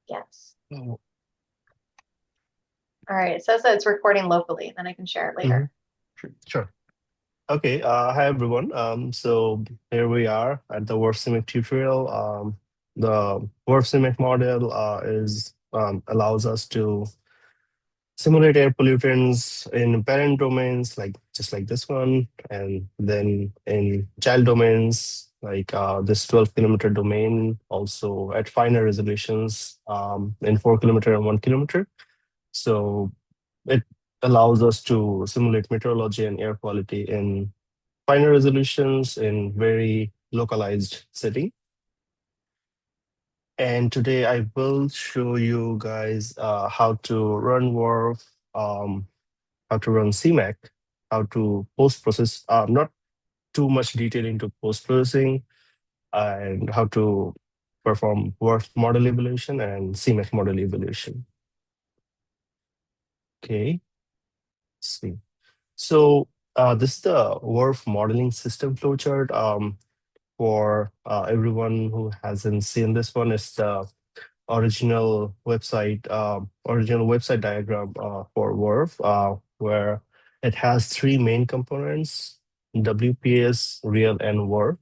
Yes. Oh. All right. It says that it's recording locally. Then I can share it later. Mhm. Sure. Okay. Hi everyone. So here we are at the WRF-CMAQ tutorial. The WRF-CMAQ model is allows us to simulate air pollutants in parent domains, like just like this one, and then in child domains, like this 12-kilometer domain, also at finer resolutions in 4 kilometer and 1 kilometer. So it allows us to simulate meteorology and air quality in finer resolutions in very localized setting. And today I will show you guys how to run WRF, how to run CMAQ, how to post process, not too much detail into post processing, and how to perform WRF model evaluation and CMAQ model evaluation. Okay, see. So this is the WRF modeling system flowchart. For everyone who hasn't seen this one, it's the original website diagram for WRF, where it has three main components: WPS, real, and WRF.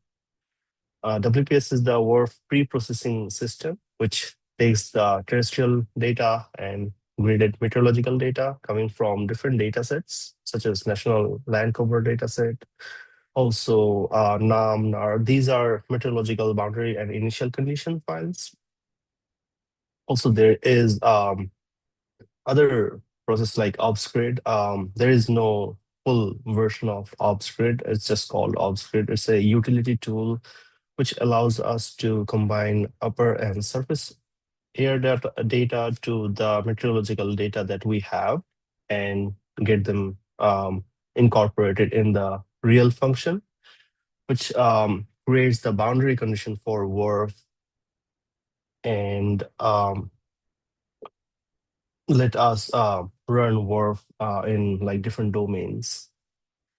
WPS is the WRF pre-processing system, which takes the terrestrial data and graded meteorological data coming from different data sets, such as National Land Cover dataset, also NAM, NAR. These are meteorological boundary and initial condition files. Also, there is other process like OBSGrid. There is no full version of OBSGrid. It's just called OBSGrid. It's a utility tool which allows us to combine upper and surface air data to the meteorological data that we have and get them incorporated in the real function, which creates the boundary condition for WRF and let us run WRF in like different domains.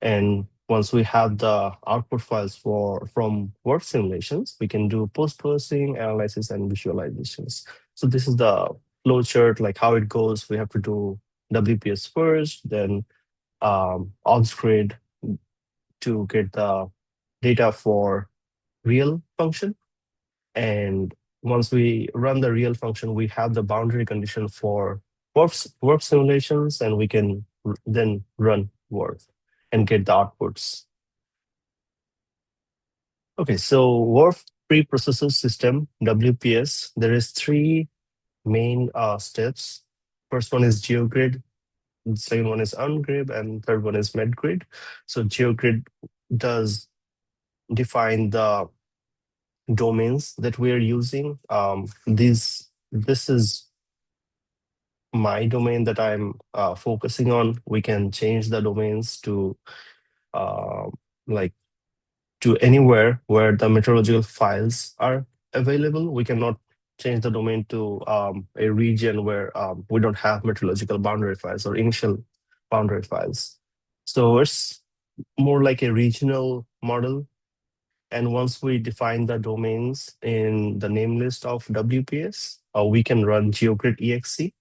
And once we have the output files from WRF simulations, we can do post-processing, analysis, and visualizations. So this is the flow chart, like how it goes. We have to do WPS first, then OBSGrid to get the data for real function. And once we run the real function, we have the boundary condition for WRF simulations, and we can then run WRF and get the outputs. Okay, so WRF preprocessor system, WPS, there is three main steps. First one is GeoGrid, the second one is UnGrid, and third one is MedGrid. So GeoGrid does define the domains that we are using. This is my domain that I'm focusing on. We can change the domains to uh, like to anywhere where the meteorological files are available. We cannot change the domain to a region where we don't have meteorological boundary files or initial boundary files. So it's more like a regional model. And once we define the domains in the name list of WPS, we can run GeoGrid exe.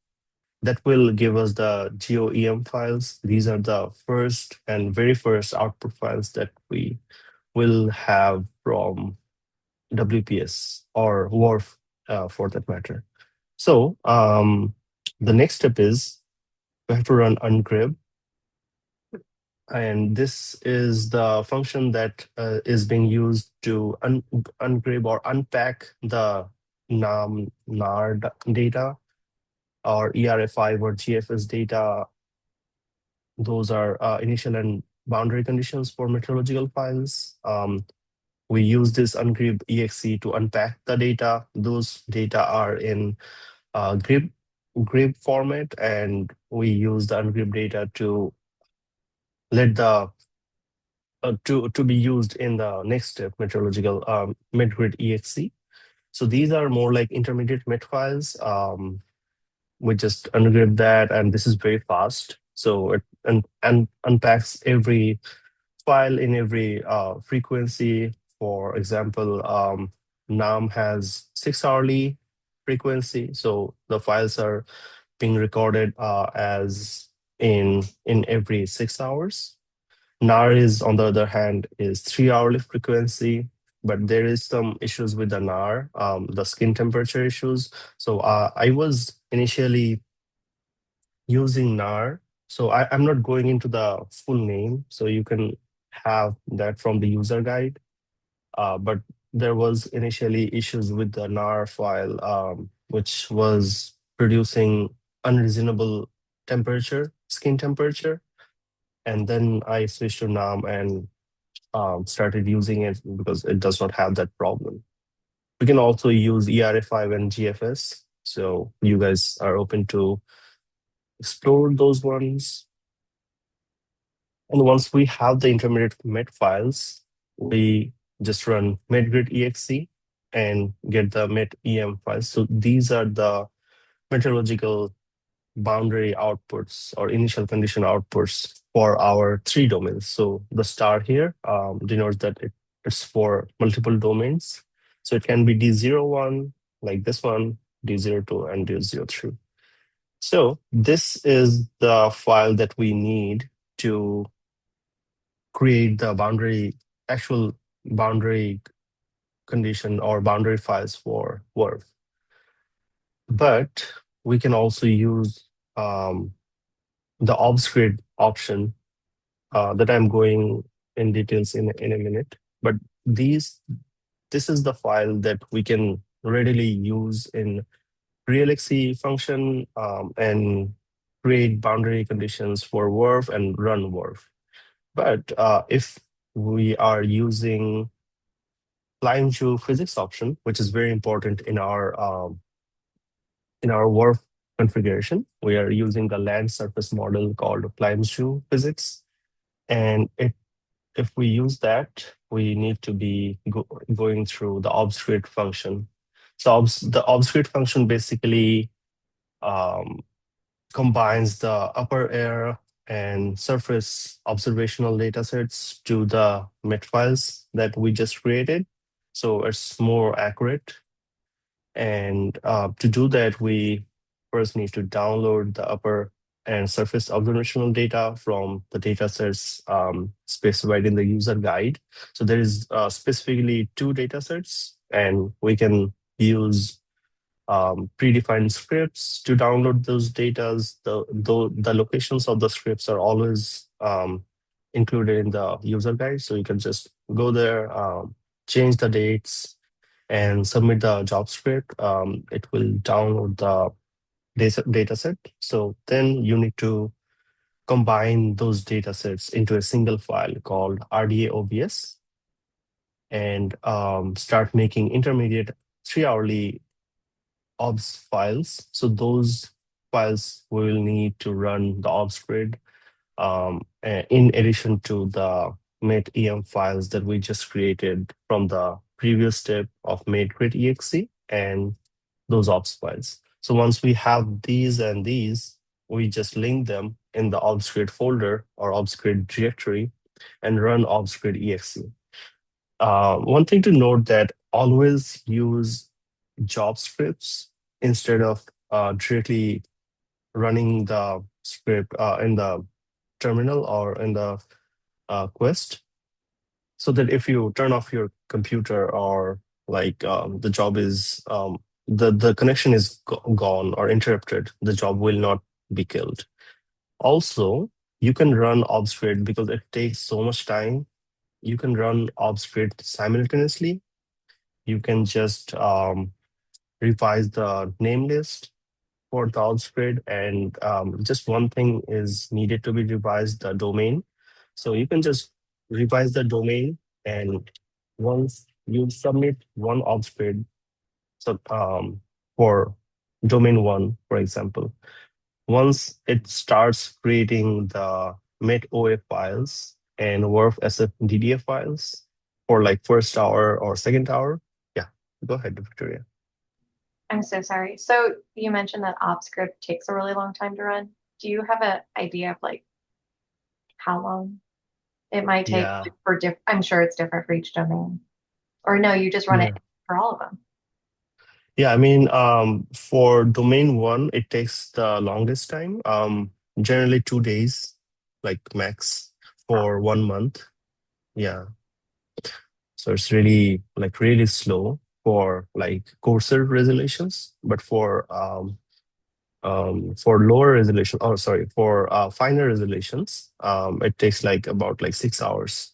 That will give us the GeoEM files. These are the first and very first output files that we will have from WPS or WRF for that matter. So the next step is we have to run ungrib. And this is the function that is being used to ungrib or unpack the NAM NAR data or ERF5 or GFS data. Those are initial and boundary conditions for meteorological files. We use this ungrib exe to unpack the data. Those data are in grib format, and we use the ungrib data to let the to be used in the next step, meteorological medgrid exe. So these are more like intermediate met files. We just ungrib that, and this is very fast. So it and unpacks every file in every frequency. For example, NAM has 6 hourly, frequency. So the files are being recorded as in every 6 hours. NAR is, on the other hand, is 3 hourly frequency, but there is some issues with the NAR, the skin temperature issues. So I was initially using NAR. So I'm not going into the full name, so you can have that from the user guide. But there was initially issues with the NAR file, which was producing unreasonable temperature, skin temperature. And then I switched to NAM and started using it because it does not have that problem. We can also use ERA5 and GFS. So you guys are open to explore those ones. And once we have the intermediate met files, we just run metgrid.exe and get the met em files. So these are the meteorological boundary outputs or initial condition outputs for our three domains. So the star here denotes that it's for multiple domains. So it can be D01, like this one, D02, and D03. So this is the file that we need to create the actual boundary condition or boundary files for WRF. But we can also use the obfuscate option that I'm going in details in a minute. But this is the file that we can readily use in realxe function and create boundary conditions for WRF and run WRF. But if we are using Plime-Ju physics option, which is very important in our WRF configuration, we are using the land surface model called Plime-Ju physics, and if we use that, we need to be going through the obfuscate function. So the obfuscate function basically um, combines the upper air and surface observational data sets to the met files that we just created. So it's more accurate. And to do that, we first need to download the upper and surface observational data from the data sets specified in the user guide. So there is specifically two data sets, and we can use predefined scripts to download those data. The locations of the scripts are always included in the user guide. So you can just go there, change the dates, and submit the job script. It will download the data set. So then you need to combine those data sets into a single file called RDA OBS and start making intermediate 3 hourly obs files. So those files will need to run the obs grid in addition to the met em files that we just created from the previous step of metgrid.exe and those ops files. So once we have these and these, we just link them in the obfuscate folder or obfuscate directory and run obfuscate.exe. One thing to note that always use job scripts instead of directly running the script in the terminal or in the Quest, so that if you turn off your computer or like the job is the connection is gone or interrupted, the job will not be killed. Also, you can run obfuscate because it takes so much time. You can run obfuscate simultaneously. You can just revise the name list for the obfuscate, and just one thing is needed to be revised, the domain. So you can just revise the domain, and once you submit one obfuscate, so for domain one, for example, once it starts creating the met OA files and WRF SFDDA files for like first hour or second hour, yeah, go ahead, Victoria. I'm so sorry. So you mentioned that ops script takes a really long time to run. Do you have an idea of like how long it might take Yeah, for I'm sure it's different for each domain. Or no, you just run it yeah. for all of them. Yeah, I mean, for domain one, it takes the longest time. Generally 2 days, like max Wow, for 1 month. Yeah, so it's really like really slow for like coarser resolutions, but for lower resolution, oh sorry, for finer resolutions, it takes like about like 6 hours.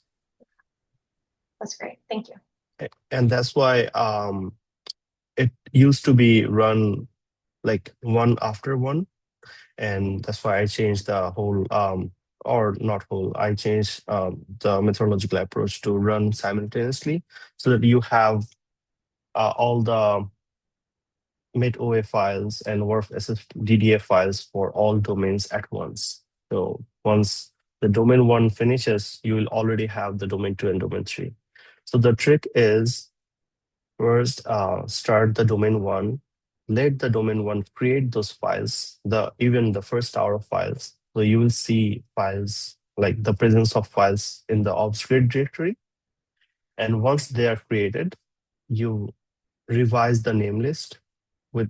that's great. Thank you. And that's why it used to be run like one after one, and that's why I changed the whole or not whole, I changed the methodological approach to run simultaneously so that you have all the mid OA files and WRF DDA files for all domains at once. So once the domain one finishes, you will already have the domain two and domain three. So the trick is first, start the domain one, let the domain one create those files, the even the first hour of files. So you will see files like the presence of files in the obfuscate directory. And once they are created, you revise the name list with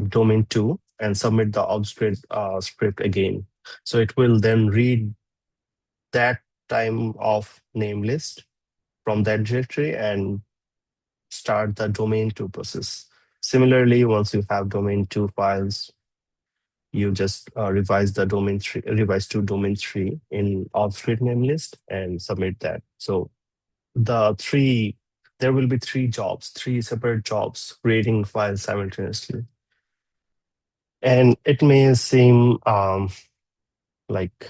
domain two and submit the obfuscate script again. So it will then read that time of name list from that directory and start the domain two process. Similarly, once you have domain two files, you just revise the domain three, revise to domain three in obfuscate name list and submit that. So the three, there will be three jobs, three separate jobs creating files simultaneously. And it may seem like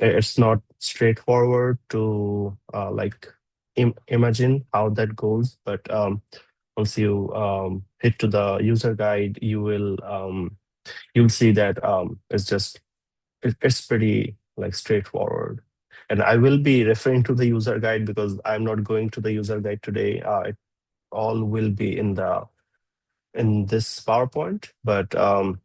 it's not straightforward to like imagine how that goes, but once you hit to the user guide, you'll see that it's pretty like straightforward. And I will be referring to the user guide because I'm not going to the user guide today. It all will be in this PowerPoint, but I'll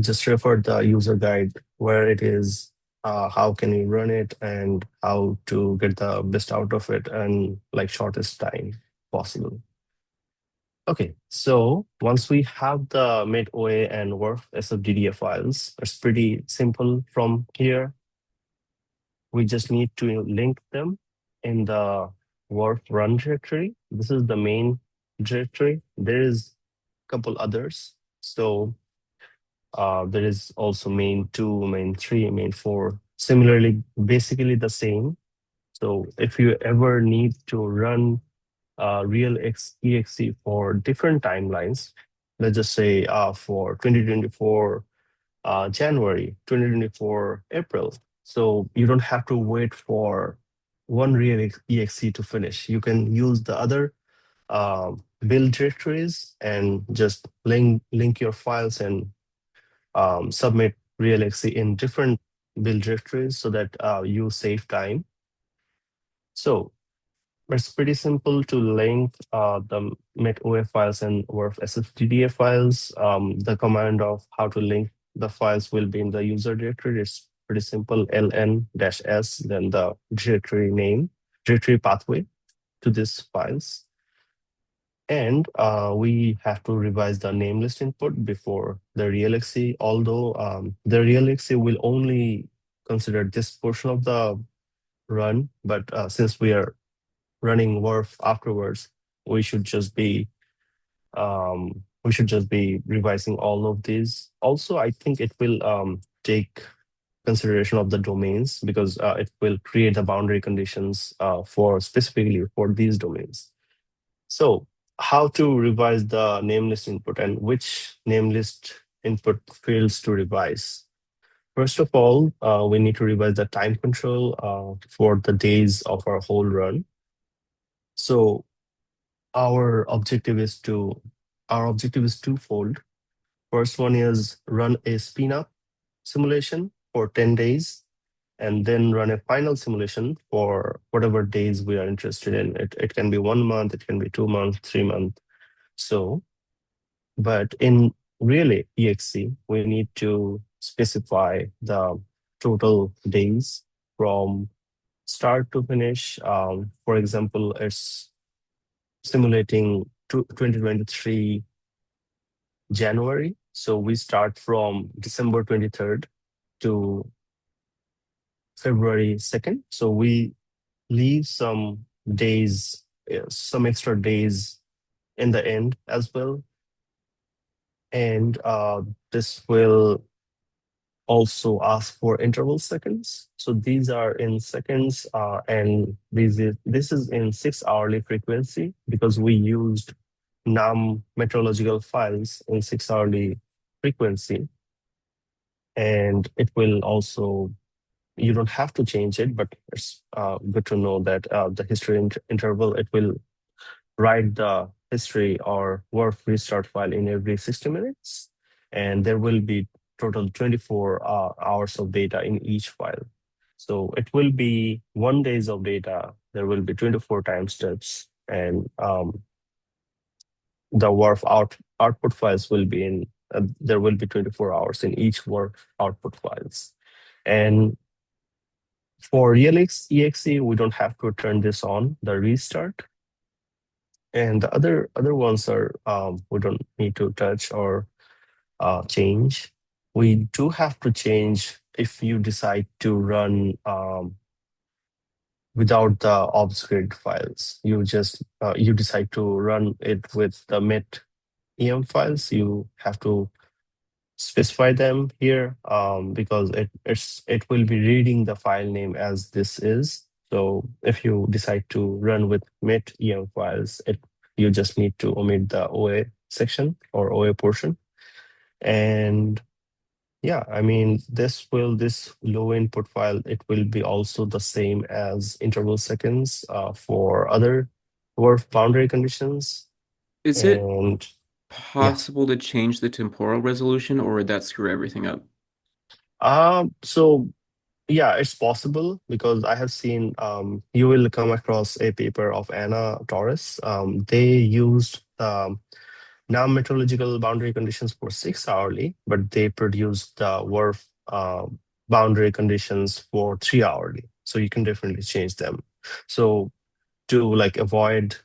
just refer the user guide where it is, how can you run it, and how to get the best out of it and like shortest time possible. Okay, so once we have the mid OA and WRF SFDDA files, it's pretty simple from here. We just need to link them in the WRF run directory. This is the main directory. There is a couple others. So there is also main two, main three, main four. Similarly, basically the same. So if you ever need to run real exe for different timelines, let's just say for 2024 January, 2024 April. So you don't have to wait for one real exe to finish. You can use the other build directories and just link your files and submit real exe in different build directories so that you save time. So it's pretty simple to link the MET-OA files and WRF SFDDA files. The command of how to link the files will be in the user directory. It's pretty simple, ln-s, then the directory name, directory pathway to these files. And we have to revise the name list input before the real exe, although the real exe will only consider this portion of the run, but since we are running WRF afterwards, we should just be revising all of these. Also, I think it will take consideration of the domains because it will create the boundary conditions for specifically for these domains. So how to revise the name list input and which name list input fields to revise? First of all, we need to revise the time control for the days of our whole run. So our objective is twofold. First one is run a spin up simulation for 10 days and then run a final simulation for whatever days we are interested in. It can be 1 month, it can be 2 months, 3 months. So, but in really exe, we need to specify the total days from start to finish. For example, it's simulating 2023 January. So we start from December 23rd to February 2nd. So we leave some days, some extra days in the end as well. And this will also ask for interval seconds. So these are in seconds, and this is in 6 hourly frequency because we used NAM meteorological files in 6 hourly frequency. And it will also, you don't have to change it, but it's good to know that the history interval, it will write the history or WRF restart file in every 60 minutes. And there will be total 24 hours of data in each file. So it will be 1 days of data. There will be 24 time steps, and the output files will be in, there will be 24 hours in each WRF output files. And for EXE, we don't have to turn this on, the restart. And the other ones are, we don't need to touch or change. We do have to change if you decide to run without the ops grid files. You just you decide to run it with the met em files. You have to specify them here, because it will be reading the file name as this is. So if you decide to run with met em files, you just need to omit the OA section or OA portion. And yeah, I mean, this low input file, it will be also the same as interval seconds for other WRF boundary conditions. Is it And yeah. possible to change the temporal resolution, or would that screw everything up? So yeah, it's possible because I have seen, you will come across a paper of Anna Torres. They used non-meteorological boundary conditions for 6 hourly, but they produced the WRF boundary conditions for 3 hourly. So you can definitely change them. So to like avoid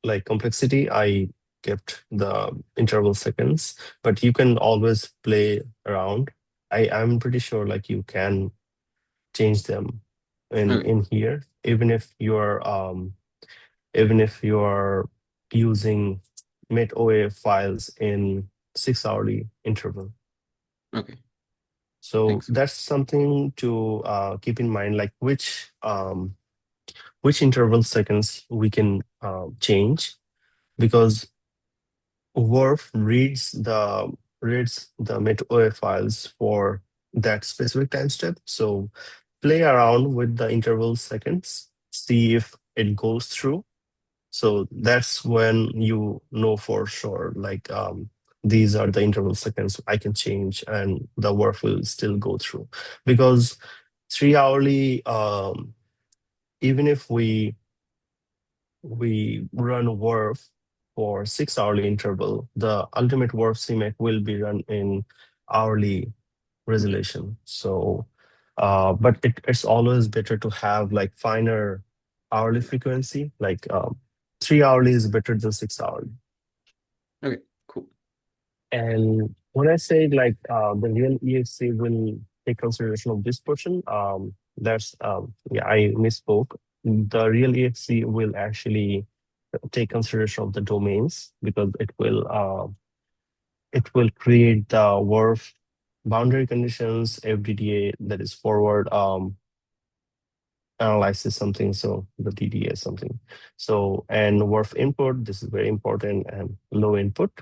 like complexity, I kept the interval seconds, but you can always play around. I'm pretty sure like you can change them Okay. in here, even if you're using met OA files in 6 hourly interval. Okay. So Thanks. that's something to keep in mind, like which interval seconds we can change, because WRF reads the met OA files for that specific time step. So play around with the interval seconds, see if it goes through. So that's when you know for sure, like these are the interval seconds I can change and the WRF will still go through. Because 3 hourly, even if we run WRF for 6 hourly interval, the ultimate WRF-CMAQ will be run in hourly Okay. resolution. So, but it's always better to have like finer hourly frequency, like 3 hourly is better than 6 hourly. Okay. Cool. And when I say like the real EXC will take consideration of this portion, that's yeah, I misspoke. The real EXC will actually take consideration of the domains, because it will create the WRF boundary conditions, FDDA, that is forward analysis something, so the DDA something. So, and WRF input, this is very important, and low input.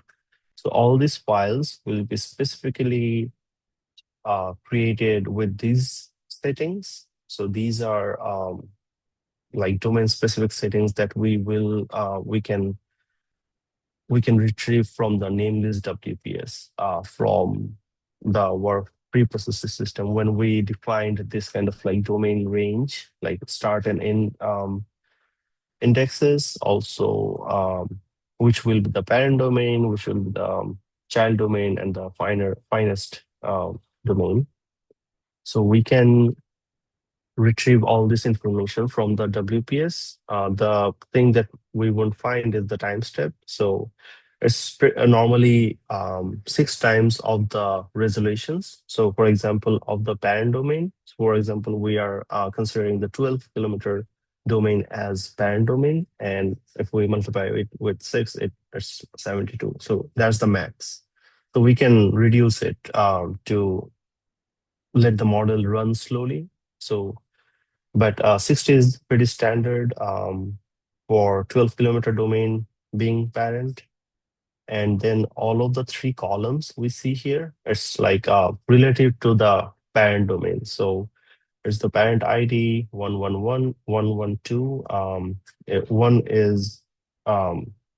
So all these files will be specifically created with these settings. So these are like domain specific settings that we can retrieve from the nameless WPS from the WRF preprocessor system. When we defined this kind of like domain range, like start and end indexes, also which will be the parent domain, which will be the child domain, and the finest domain. So we can retrieve all this information from the WPS. The thing that we won't find is the time step. So it's normally 6 times of the resolutions. So for example, of the parent domain, so for example, we are considering the 12-kilometer domain as parent domain. And if we multiply it with 6, it's 72. So that's the max. So we can reduce it to let the model run slowly. So but 60 is pretty standard for 12-kilometer domain being parent. And then all of the 3 columns we see here, it's like relative to the parent domain. So it's the parent ID 111, 112. One is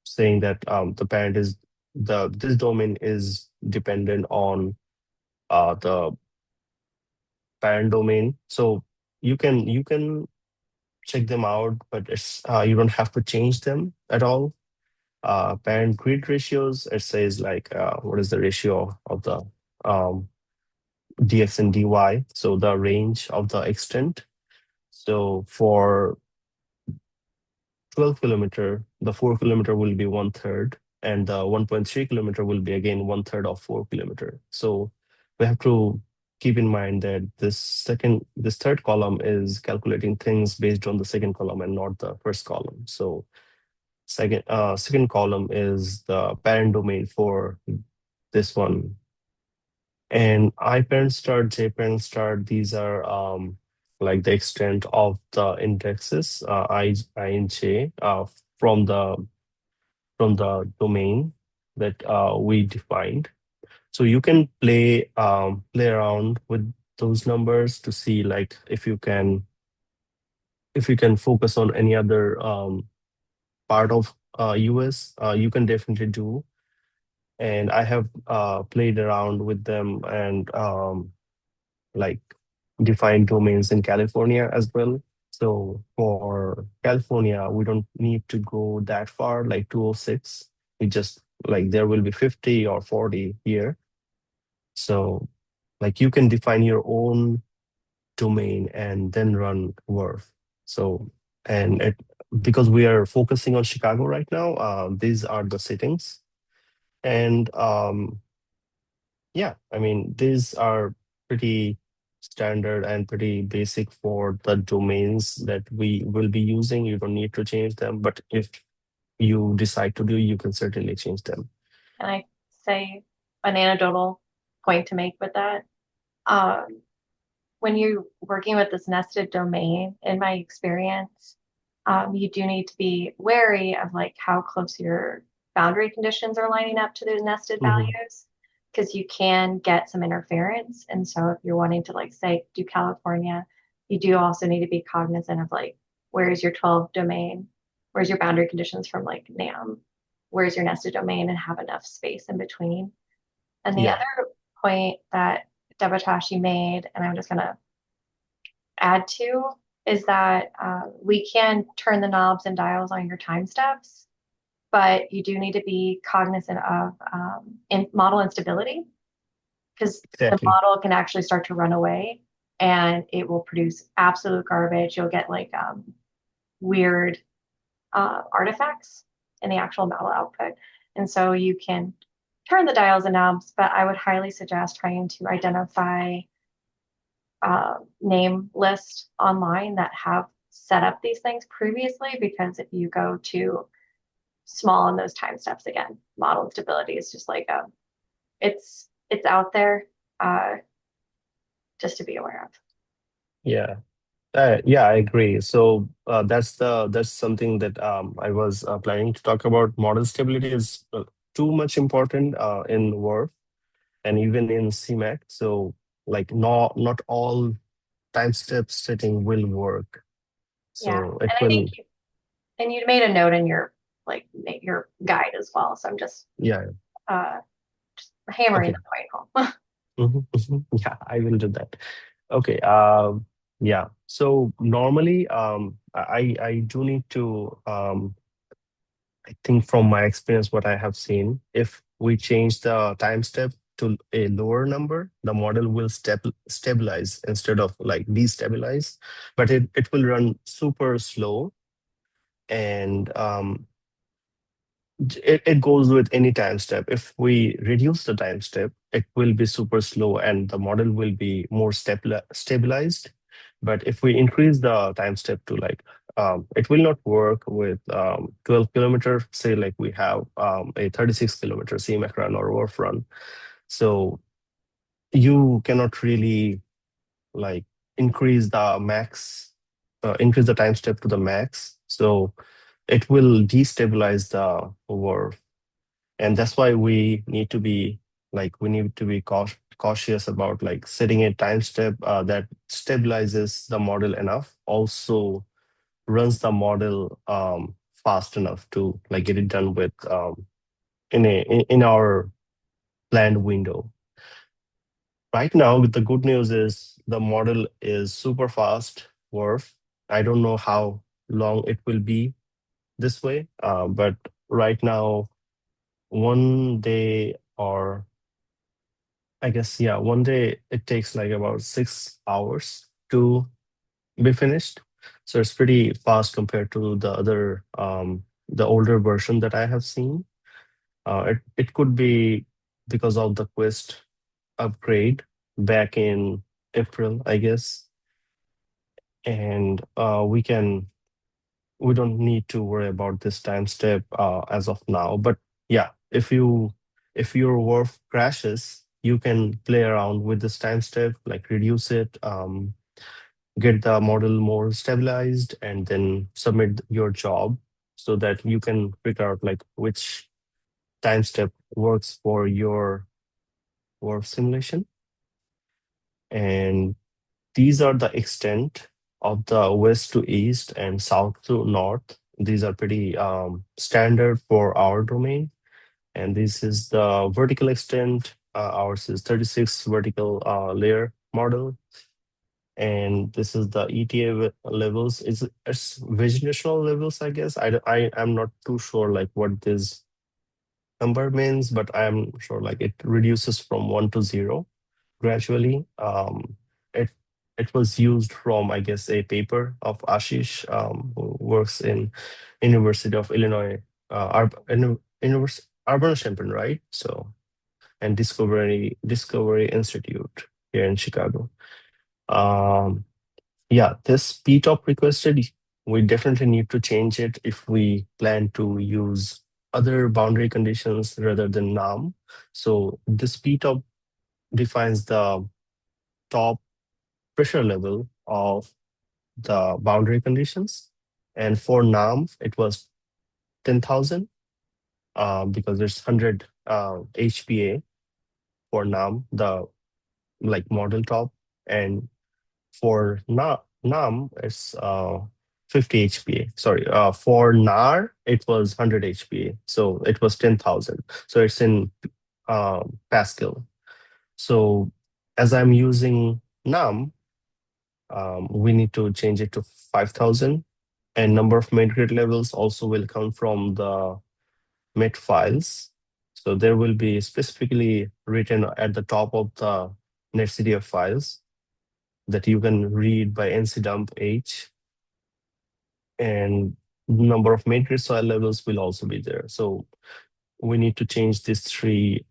saying that the parent is this domain is dependent on the parent domain. So you can check them out, but it's you don't have to change them at all. Parent grid ratios, it says like what is the ratio of the um, dx and dy, so the range of the extent. So for 12-kilometer, the 4-kilometer will be 1/3, and the 1.3-kilometer will be again 1/3 of 4-kilometer. So we have to keep in mind that this third column is calculating things based on the second column and not the first column. So second column is the parent domain for this one. And I parent start, J parent start, these are like the extent of the indexes, I and J, from the domain that we defined. So you can play around with those numbers to see like if you can focus on any other part of US, you can definitely do. And I have played around with them and like defined domains in California as well. So for California, we don't need to go that far, like 206. We just like there will be 50 or 40 here. So like you can define your own domain and then run WRF. So and it because we are focusing on Chicago right now, these are the settings. And yeah, I mean, these are pretty standard and pretty basic for the domains that we will be using. You don't need to change them, but if you decide to do, you can certainly change them. And I say an anecdotal point to make with that. Um, when you're working with this nested domain, in my experience, you do need to be wary of like how close your boundary conditions are lining up to those nested Mhm. values, because you can get some interference. And so if you're wanting to like say do California, you do also need to be cognizant of like where's your 12 domain, where's your boundary conditions from like NAM, where's your nested domain, and have enough space in between. And the Yeah. other point that Devatashi made, and I'm just gonna add to, is that we can turn the knobs and dials on your time steps, but you do need to be cognizant of model instability, because the Exactly. model can actually start to run away and it will produce absolute garbage. You'll get like weird artifacts in the actual model output. And so you can turn the dials and knobs, but I would highly suggest trying to identify name list online that have set up these things previously, because if you go to small in those time steps, again, model instability is just like it's out there, uh, just to be aware of. Yeah. Yeah, I agree. So that's something that I was planning to talk about. Model stability is too much important in WRF and even in CMAQ. So like not all time step setting will work. Yeah, So it and I think will, and you made a note in your like your guide as well, so I'm yeah. uh, just hammering Okay. the point home. Yeah, I will do that. Okay. Yeah. So normally, I do need to I think from my experience, what I have seen, if we change the time step, to a lower number, the model will stabilize instead of like destabilize, but it will run super slow. And it goes with any time step. If we reduce the time step, it will be super slow and the model will be more stabilized. But if we increase the time step to like, it will not work with 12 kilometer, say like we have a 36-kilometer CMAQ run or WRF run. So you cannot really like increase the max, increase the time step to the max. So it will destabilize the WRF. And that's why we need to be cautious about like setting a time step that stabilizes the model enough, also runs the model fast enough to like get it done with in our planned window. Right now, the good news is the model is super fast, WRF. I don't know how long it will be this way, but right now, one day or I guess, yeah, one day it takes like about 6 hours to be finished. So it's pretty fast compared to the older version that I have seen. It could be because of the Quest upgrade back in April, I guess. And we don't need to worry about this time step as of now. But yeah, if your WRF crashes, you can play around with this time step, like reduce it, get the model more stabilized, and then submit your job so that you can figure out like which time step works for your WRF simulation. And these are the extent of the west to east and south to north. These are pretty standard for our domain. And this is the vertical extent. Ours is 36 vertical layer model. And this is the ETA levels. It's vegetational levels, I guess. I am not too sure like what this number means, but I am sure like it reduces from 1 to 0 gradually. It it was used from, I guess, a paper of Ashish, who works in University of Illinois, Urbana-Champaign, right? So, and Discovery Institute here in Chicago. Um, yeah, this PTOP requested, we definitely need to change it if we plan to use other boundary conditions rather than NAM. So this PTOP defines the top pressure level of the boundary conditions. And for NAM, it was 10,000 because there's 100 HPA for NAM, the like model top. And for NAM, it's 50 HPA. Sorry, for NAR, it was 100 HPA. So it was 10,000. So it's in Pascal. So as I'm using NAM, we need to change it to 5,000. And number of made grid levels also will come from the made files. So there will be specifically written at the top of the netcdf files that you can read by ncdump h. And number of made grid soil levels will also be there. So we need to change these three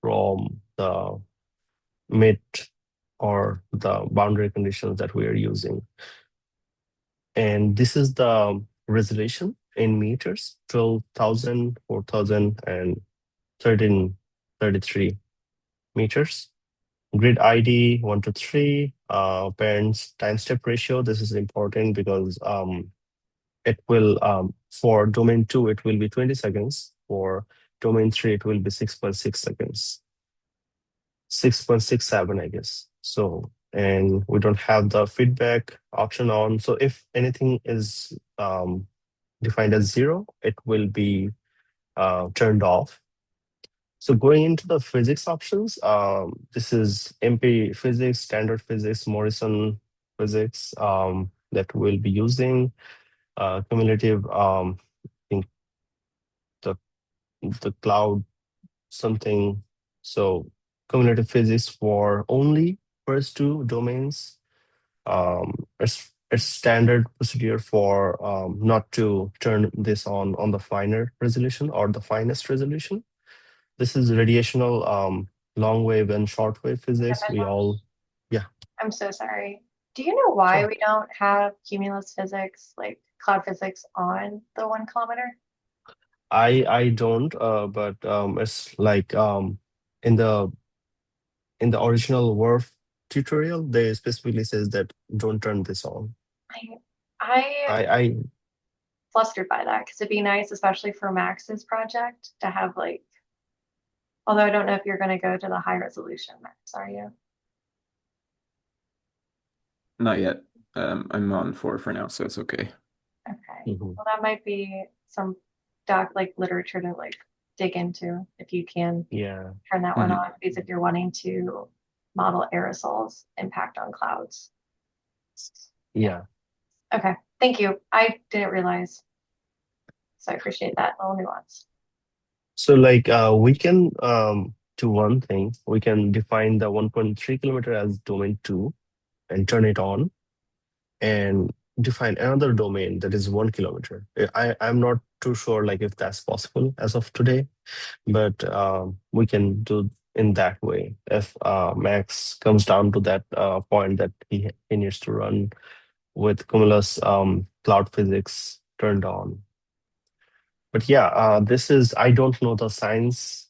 from the mid or the boundary conditions that we are using. And this is the resolution in meters: 12,000, 4,000, and 1333 meters. Grid ID 1 to 3, parents time step ratio. This is important because it will, for domain 2, it will be 20 seconds. For domain 3, it will be 6.6 seconds. 6.67, I guess. So, and we don't have the feedback option on. So if anything is defined as 0, it will be turned off. So going into the physics options, this is MP physics, standard physics, Morrison physics that we'll be using. Cumulative, I think the cloud something. So cumulative physics for only first two domains. It's standard procedure for not to turn this on the finer resolution or the finest resolution. This is radiational long wave and short wave physics. We all, yeah, I'm so sorry. Do you know why sure. we don't have cumulus physics, like cloud physics, on the 1 kilometer? I don't, but it's like in the in the original WRF tutorial, they specifically says that don't turn this on. I I I flustered by that because it'd be nice, especially for Max's project, to have like. Although I don't know if you're going to go to the high resolution, Max, are you? Not yet. I'm on 4 for now, so it's okay. Okay. Mhm. Well, that might be some doc like literature to like dig into if you can Yeah, turn that one Mhm. on, because if you're wanting to model aerosols impact on clouds. Yeah. yeah. Okay. Thank you. I didn't realize. So I appreciate that little nuance. So like we can do one thing. We can define the 1.3 kilometer as domain 2 and turn it on, and define another domain that is 1 kilometer. I'm not too sure like if that's possible as of today, but we can do in that way if Max comes down to that point that he needs to run with Cumulus cloud physics turned on. But yeah, this is, I don't know the science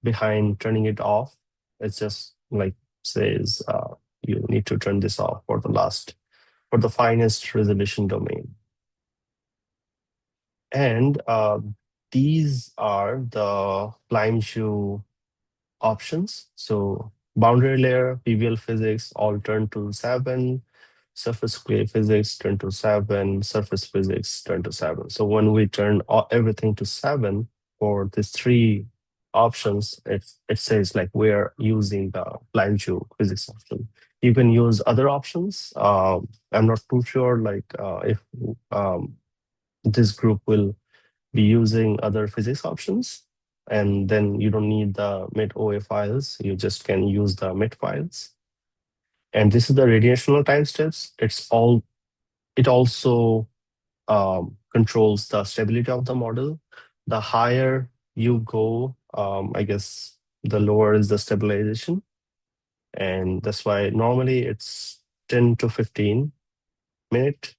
behind turning it off. It's just like says you need to turn this off for the finest resolution domain. And these are the Climb shoe options. So boundary layer, PBL physics all turn to 7, surface clay physics turn to 7, surface physics turn to 7. So when we turn everything to 7 for these three options, it says like we're using the Planchu physics option. You can use other options. I'm not too sure like if this group will be using other physics options. And then you don't need the MIT OA files. You just can use the MIT files. And this is the radiational time steps. It also controls the stability of the model. The higher you go, I guess the lower is the stabilization. And that's why normally it's 10 to 15 minute.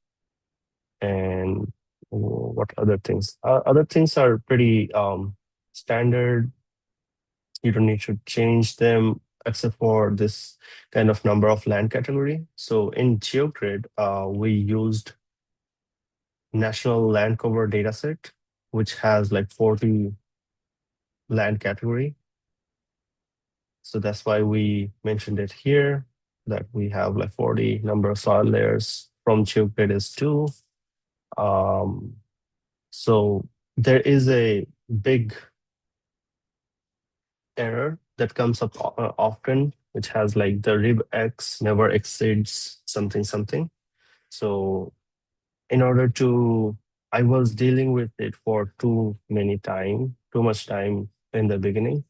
And what other things? Other things are pretty standard. You don't need to change them except for this kind of number of land category. So in GeoGrid, we used National Land Cover Dataset, which has like 40 land category. So that's why we mentioned it here, that we have like 40 number of soil layers from GeoGrid is 2. Um, so there is a big error that comes up often, which has like the rib x never exceeds something something. So in order to, I was dealing with it for too much time in the beginning.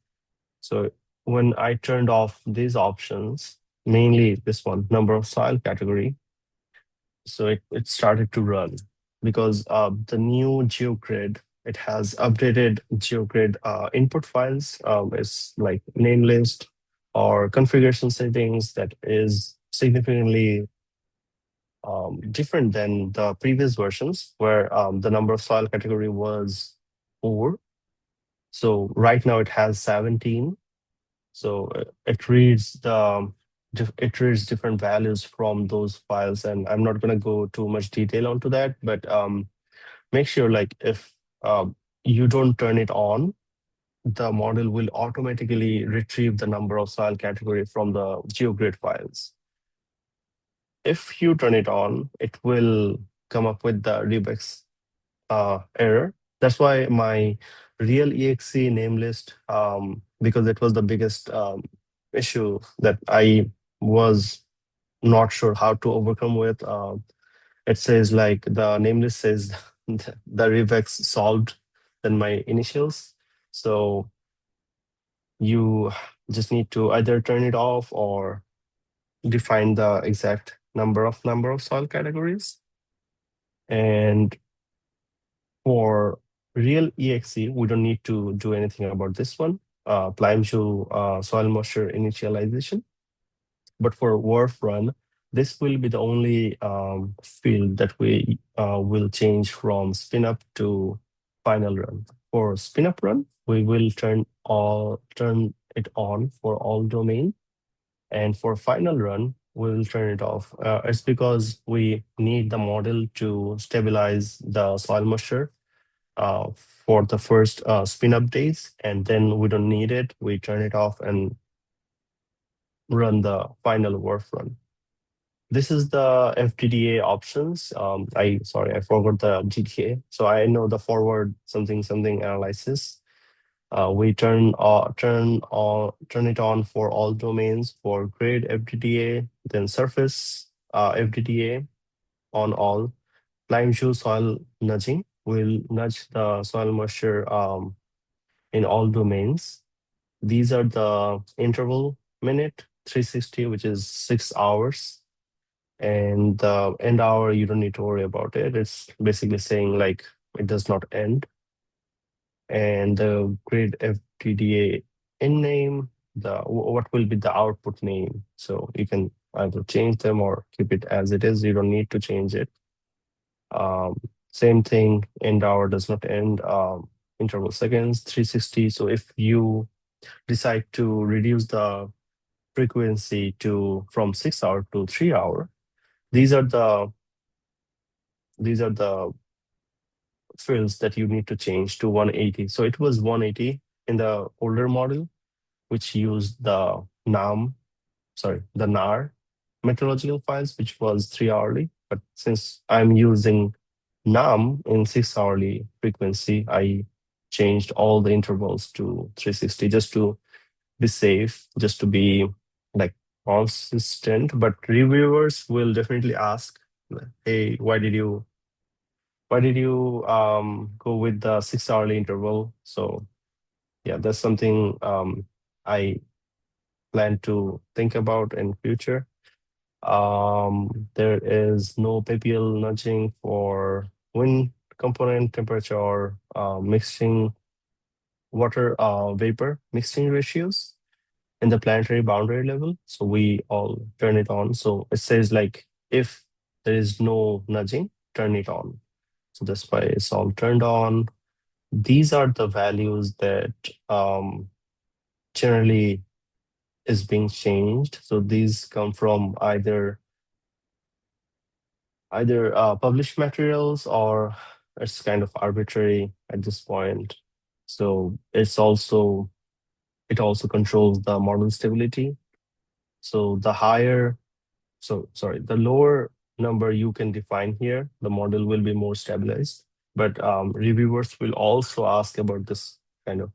So when I turned off these options, mainly this one, number of soil category, so it started to run because the new GeoGrid, it has updated GeoGrid input files. It's like name list or configuration settings that is significantly different than the previous versions where the number of soil category was 4. So right now it has 17. So it reads different values from those files, and I'm not going to go too much detail onto that, but make sure like if you don't turn it on, the model will automatically retrieve the number of soil category from the GeoGrid files. If you turn it on, it will come up with the regex error. That's why my real exe name list, because it was the biggest issue that I was not sure how to overcome with. It says like the name list says the regex solved than my initials. So you just need to either turn it off or define the exact number of soil categories. And for real EXE, we don't need to do anything about this one. Plime-Shoe soil moisture initialization. But for WRF run, this will be the only field that we will change from spin up to final run. For spin up run, we will turn it on for all domain. And for final run, we will turn it off. It's because we need the model to stabilize the soil moisture for the first spin up days, and then we don't need it. We turn it off and run the final WRF run. This is the FTDA options. I forgot the GTA. So I know the forward something analysis. We turn it on for all domains for grid FTDA, then surface FTDA on all. Plime-Shoe soil nudging will nudge the soil moisture in all domains. These are the interval minute 360, which is 6 hours. And the end hour, you don't need to worry about it. It's basically saying like it does not end. And the grid FTDA in name, what will be the output name. So you can either change them or keep it as it is. You don't need to change it. Same thing, end hour does not end. Interval seconds, 360. So if you decide to reduce the frequency from 6 hour to 3 hour, these are the fields that you need to change to 180. So it was 180 in the older model, which used the NAR meteorological files, which was 3 hourly. But since I'm using NAM in 6 hourly frequency, I changed all the intervals to 360 just to be safe, just to be like consistent. But reviewers will definitely ask, hey, why did you go with the 6 hourly interval? So yeah, that's something I plan to think about in future. There is no PPL nudging for wind component temperature or mixing water vapor mixing ratios in the planetary boundary level. So we all turn it on. So it says like if there is no nudging, turn it on. So that's why it's all turned on. These are the values that generally is being changed. So these come from either published materials or it's kind of arbitrary at this point. So it also controls the model stability. So the lower number you can define here, the model will be more stabilized. But reviewers will also ask about this kind of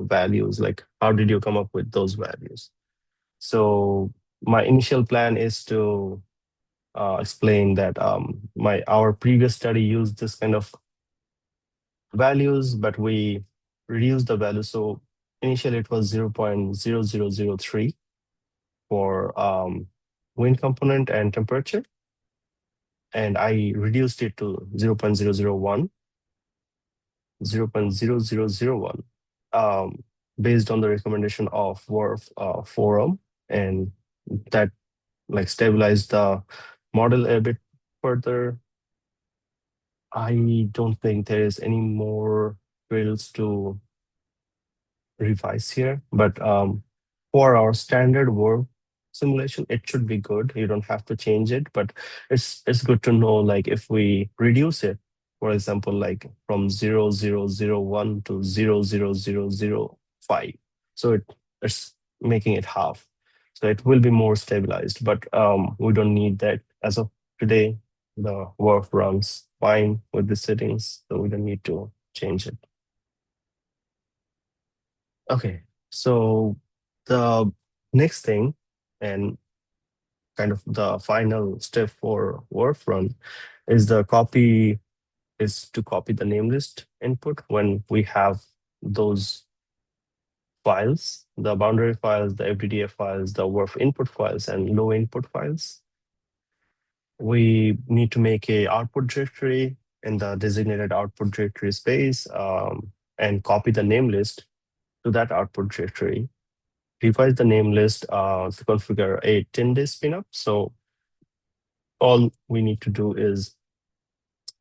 values, like how did you come up with those values? So my initial plan is to explain that our previous study used this kind of values, but we reduced the value. So initially it was 0.0003 for wind component and temperature, and I reduced it to 0.001, based on the recommendation of WRF forum, and that like stabilized the model a bit further. I don't think there is any more fields to revise here, but for our standard work simulation, it should be good. You don't have to change it, but it's good to know like if we reduce it, for example, like from 0001 to 00005, so it's making it half. So it will be more stabilized, but we don't need that as of today. The work runs fine with the settings, so we don't need to change it. Okay, so the next thing and kind of the final step for Workfront is to copy the name list input when we have those files, the boundary files, the FDDA files, the WRF input files, and low input files. We need to make a output directory in the designated output directory space and copy the name list to that output directory. Revise the name list to configure a 10-day spin-up. So all we need to do is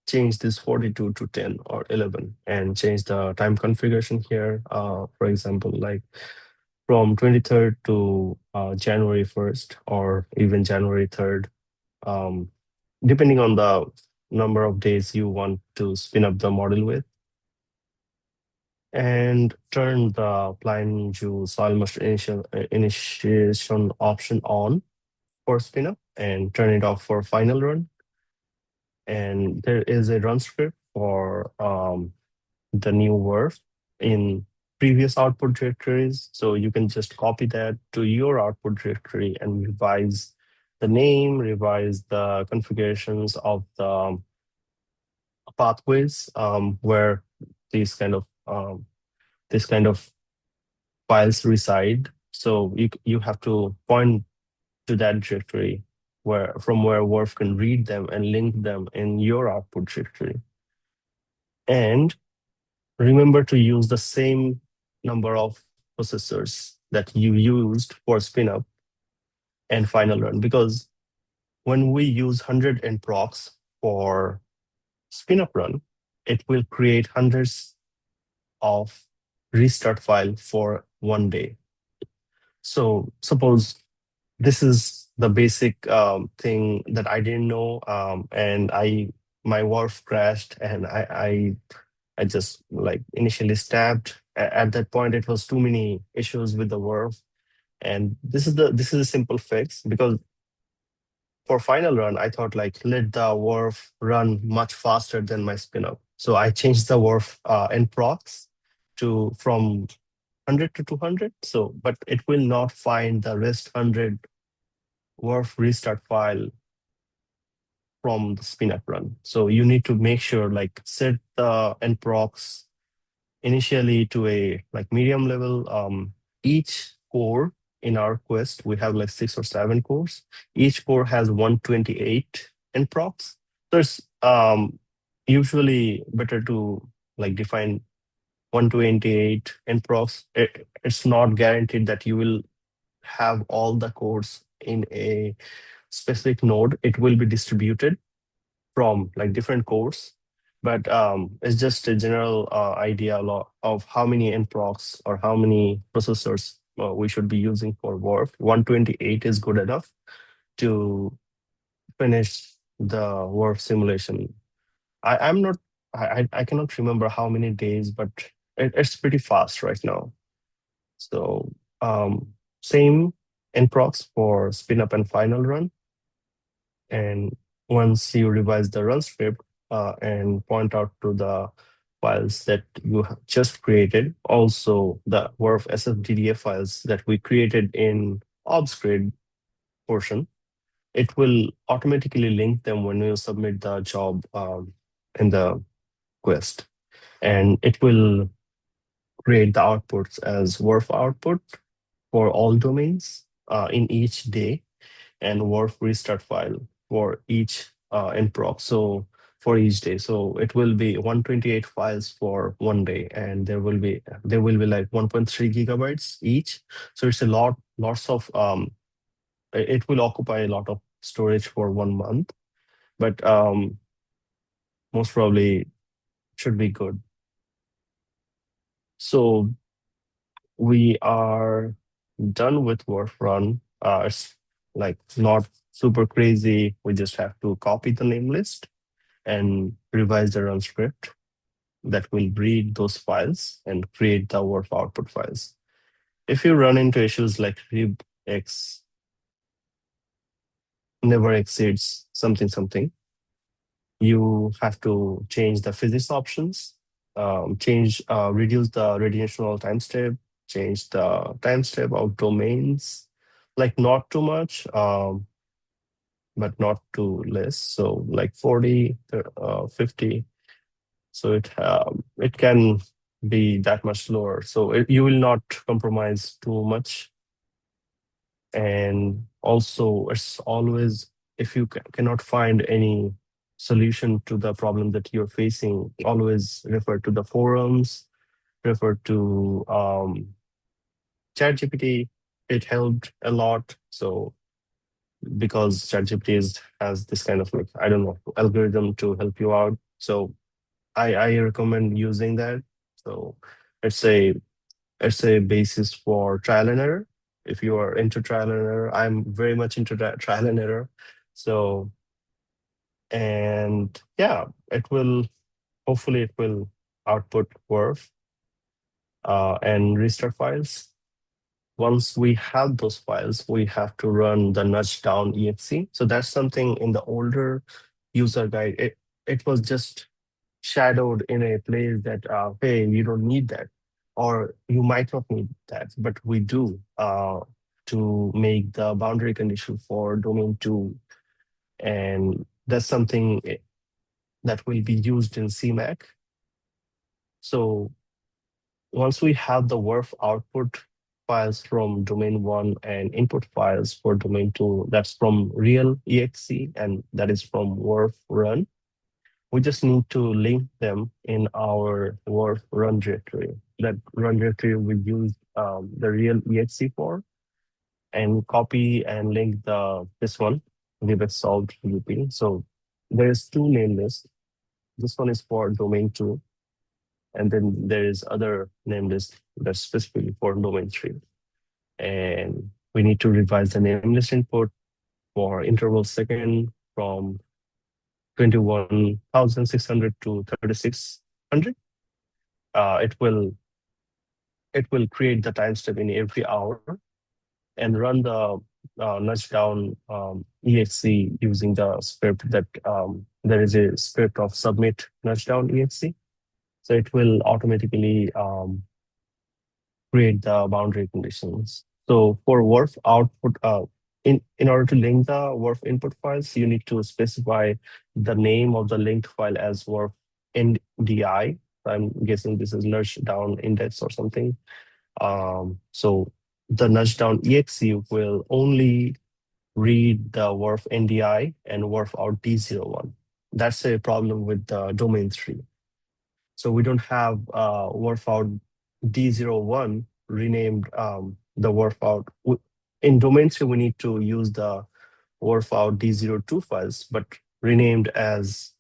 change this 42 to 10 or 11 and change the time configuration here. For example, like from 23rd to January 1st or even January 3rd, depending on the number of days you want to spin up the model with. And turn the Plain View soil moisture initiation option on for spin up and turn it off for final run. And there is a run script for the new WRF in previous output directories. So you can just copy that to your output directory and revise the name, revise the configurations of the pathways where these kind of files reside. So you have to point to that directory from where WRF can read them and link them in your output directory. And remember to use the same number of processors that you used for spin-up and final run, because when we use 100 nprocs for spin-up run, it will create hundreds of restart file for one day. So suppose this is the basic thing that I didn't know, and my WRF crashed, and I just like initially stabbed. At that point, it was too many issues with the WRF, and this is a simple fix, because for final run, I thought like let the WRF run much faster than my spin-up. So I changed the WRF nprocs from 100 to 200. So, but it will not find the rest 100 WRF restart file from the spin-up run. So you need to make sure like set the nprocs initially to a like medium level. Each core in our quest, we have like 6 or 7 cores. Each core has 128 nprocs. So it's usually better to like define 128 nprocs. It's not guaranteed that you will have all the cores in a specific node. It will be distributed from like different cores, but it's just a general idea of how many nprocs or how many processors we should be using for WRF. 128 is good enough to finish the WRF simulation. I'm not, I cannot remember how many days, but it's pretty fast right now. So same nprocs for spin up and final run. And once you revise the run script and point out to the files that you have just created, also the WRF SFDDA files that we created in ObsGrid portion, it will automatically link them when you submit the job in the quest. And it will create the outputs as WRF output for all domains in each day, and WRF restart file for each nproc. So for each day, so it will be 128 files for one day, and there will be like 1.3 gigabytes each. So it's lots of it will occupy a lot of storage for 1 month, but most probably should be good. So we are done with WRF run. It's like not super crazy. We just have to copy the name list and revise the run script that will read those files and create the WRF output files. If you run into issues like libx never exceeds something, you have to change the physics options, reduce the radiational time step, change the time step of domains, like not too much, but not too less. So like 40, 50. So it can be that much lower. So you will not compromise too much. And also, it's always, if you cannot find any solution to the problem that you're facing, always refer to the forums, refer to ChatGPT. It helped a lot. So because ChatGPT has this kind of like, I don't know, algorithm to help you out. So I recommend using that. So it's a it's a basis for trial and error. If you are into trial and error, I'm very much into trial and error. So, and yeah, hopefully it will output WRF and restart files. Once we have those files, we have to run the nudge down exe. So that's something in the older user guide. It was just shadowed in a place that, hey, you don't need that, or you might not need that, but we do to make the boundary condition for domain 2. And that's something that will be used in CMAQ. So once we have the WRF output files from domain 1 and input files for domain 2, that's from real exe and that is from WRF run. We just need to link them in our WRF run directory. That run directory we use the real exe for, and copy and link this one, libx solved looping. So there's two name lists. This one is for domain 2, and then there is other name list that's specifically for domain 3. And we need to revise the name list input for interval second from 21,600 to 3,600. It will create the time step in every hour and run the nudge down exe using the script that there is a script of submit nudge down exe. So it will automatically create the boundary conditions. So for WRF output, in order to link the WRF input files, you need to specify the name of the linked file as WRF NDI. I'm guessing this is nudge down index or something. So the nudge down exe will only read the WRF NDI and WRF out D01. That's a problem with the domain 3. So we don't have WRF out D01 renamed the WRF out. In domain 3, we need to use the WRF out D02 files, but renamed as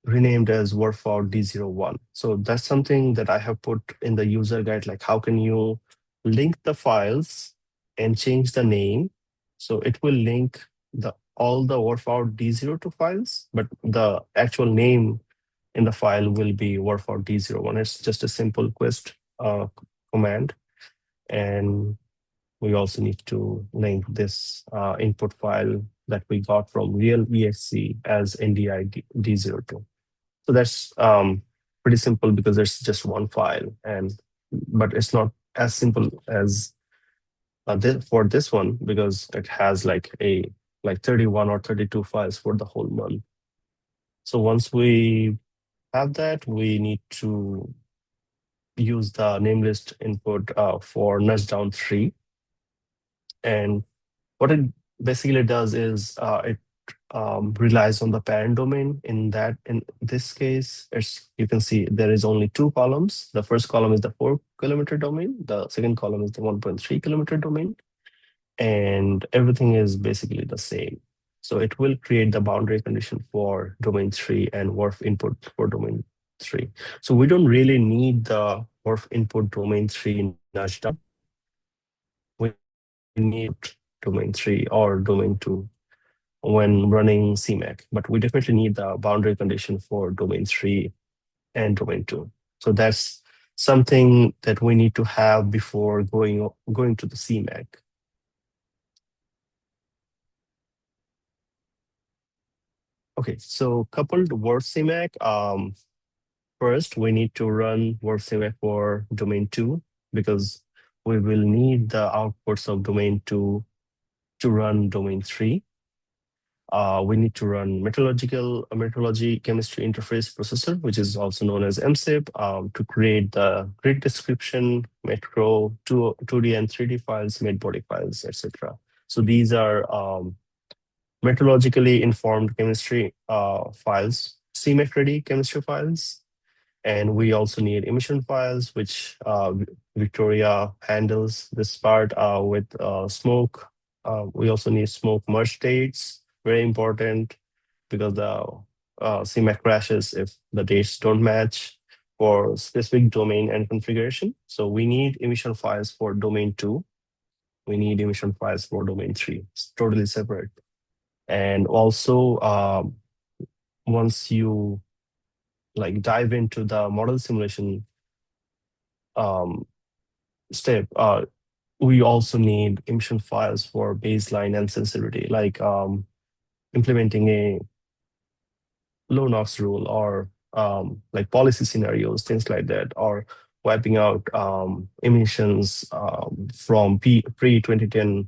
WRF out D01. So that's something that I have put in the user guide, like how can you link the files and change the name. So it will link all the WRF out D02 files, but the actual name in the file will be WRF out D01. It's just a simple quest command. And we also need to link this input file that we got from real exe as NDI D02. So that's pretty simple because there's just one file, but it's not as simple as for this one because it has like 31 or 32 files for the whole month. So once we have that, we need to use the name list input for nudge down 3. And what it basically does is it relies on the parent domain. In this case, you can see there is only 2 columns. The first column is the 4-kilometer domain. The second column is the 1.3-kilometer domain. And everything is basically the same. So it will create the boundary condition for domain 3 and WRF input for domain 3. So we don't really need the WRF input domain 3 nudge down. We need domain 3 or domain 2 when running CMAQ, but we definitely need the boundary condition for domain 3 and domain 2. So that's something that we need to have before going to the CMAQ. Okay, so coupled WRF CMAQ, first we need to run WRF CMAQ for domain 2 because we will need the outputs of domain 2 to run domain 3. we need to run metrology chemistry interface processor, which is also known as MSIP, to create the grid description, macro, 2D and 3D files, made body files, etc. So these are metrologically informed chemistry files, CMAQ ready chemistry files. And we also need emission files, which Victoria handles this part with smoke. We also need smoke merge dates, very important because the CMAQ crashes if the dates don't match for specific domain and configuration. So we need emission files for domain 2. We need emission files for domain 3. It's totally separate. And also, once you like dive into the model simulation step, we also need emission files for baseline and sensitivity, like implementing a low NOx rule or like policy scenarios, things like that, or wiping out emissions from pre-2010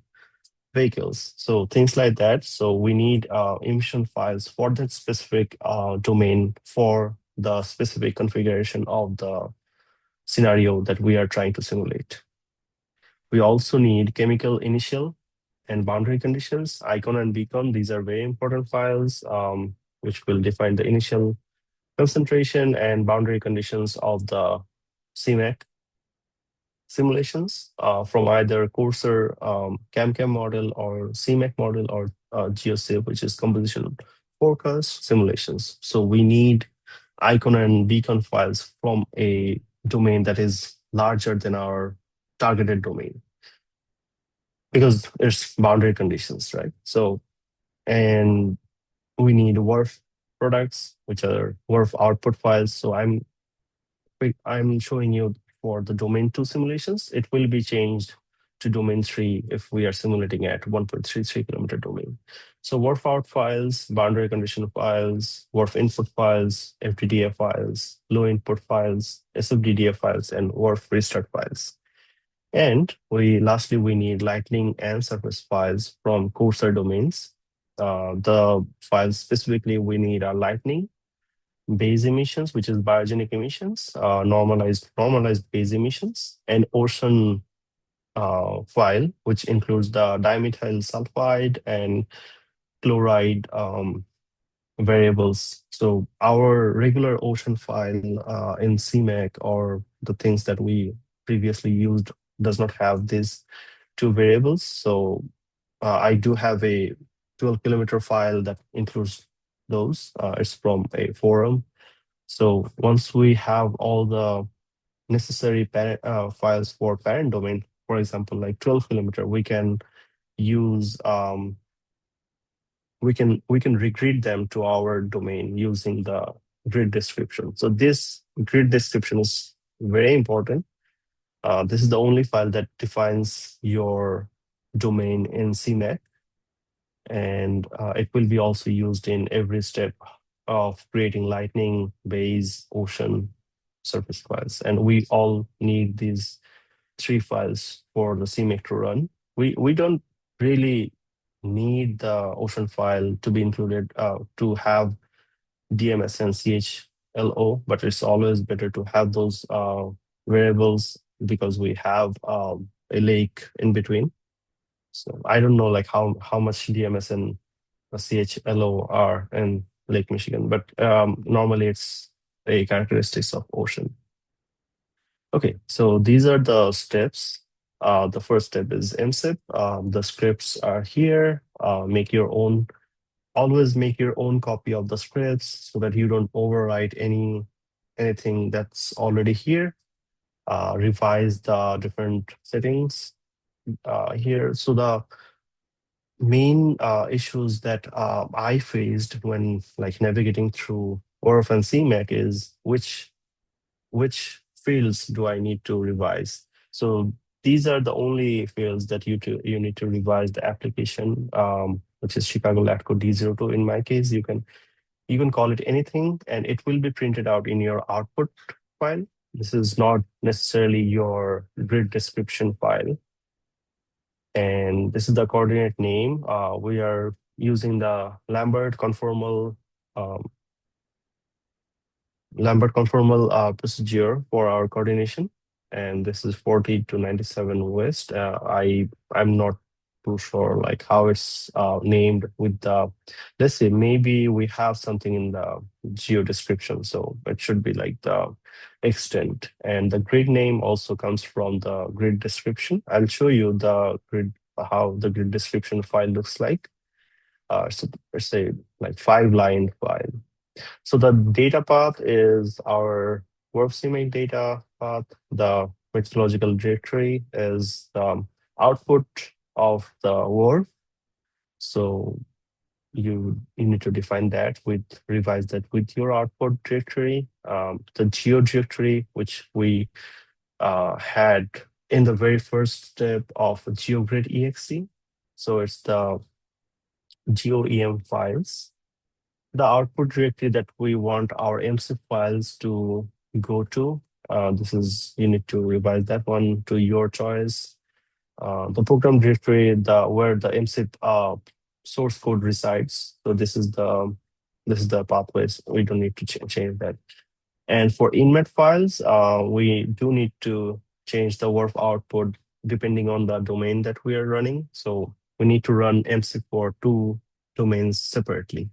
vehicles. So things like that. So we need emission files for that specific domain for the specific configuration of the scenario that we are trying to simulate. We also need chemical initial and boundary conditions, icon and beacon. These are very important files, which will define the initial concentration and boundary conditions of the CMAQ simulations from either Cursor CAM-CAM model or CMAQ model or GeoSIP, which is composition forecast simulations. So we need icon and beacon files from a domain that is larger than our targeted domain because there's boundary conditions, right? So, and we need WRF products, which are WRF output files. So I'm showing you for the domain 2 simulations. It will be changed to domain 3 if we are simulating at 1.33 kilometer domain. So WRF out files, boundary condition files, WRF input files, FDDF files, low input files, SFDDF files, and WRF restart files. And lastly, we need lightning and surface files from Cursor domains. The files specifically we need are lightning, base emissions, which is biogenic emissions, normalized base emissions, and ocean file, which includes the dimethyl sulfide and chloride variables. So our regular ocean file in CMAQ or the things that we previously used does not have these two variables. So I do have a 12-kilometer file that includes those. It's from a forum. So once we have all the necessary files for parent domain, for example, like 12-kilometer, we can use we can regrid them to our domain using the grid description. So this grid description is very important. This is the only file that defines your domain in CMAQ, and it will be also used in every step of creating lightning, base, ocean, surface files. And we all need these 3 files for the CMAQ to run. We don't really need the ocean file to be included to have DMS and CHLO, but it's always better to have those variables because we have a lake in between. So I don't know like how much DMS and CHLO are in Lake Michigan, but normally it's a characteristics of ocean. Okay, so these are the steps. The first step is MSIP. The scripts are here. Always make your own copy of the scripts so that you don't overwrite anything that's already here. Revise the different settings here. So the main issues that I faced when like navigating through WRF-CMAQ is which fields do I need to revise? So these are the only fields that you need to revise the application, which is Chicago LATCO D02. In my case, you can call it anything, and it will be printed out in your output file. This is not necessarily your grid description file. And this is the coordinate name. We are using the um, Lambert conformal procedure for our coordination, and this is 40 to 97 west. I'm not too sure like how it's named with the. Let's say maybe we have something in the geo description, so it should be like the extent, and the grid name also comes from the grid description. I'll show you the grid how the grid description file looks like. So it's a like 5-line file. So the data path is our WRF-CMAQ data path. The methodological directory is the output of the WRF. So you need to define that with revise that with your output directory. The geo directory, which we had in the very first step of GeoGrid exe. So it's the GeoEM files, the output directory that we want our MSIP files to go to. This is, you need to revise that one to your choice. The program directory, where the MSIP source code resides. So this is the pathways. We don't need to change that. And for inmet files, we do need to change the WRF output depending on the domain that we are running. So we need to run MSIP for two domains separately.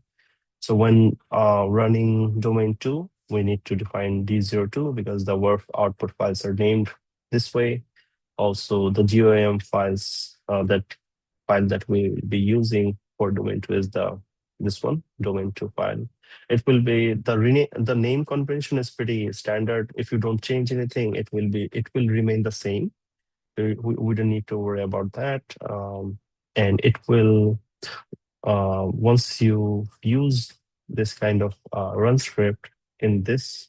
So when running domain 2, we need to define D02 because the WRF output files are named this way. Also, the GOM files, that file that we will be using for domain 2 is this one, domain 2 file. It will be the name convention is pretty standard. If you don't change anything, it will remain the same. We don't need to worry about that. And it will once you use this kind of run script in this,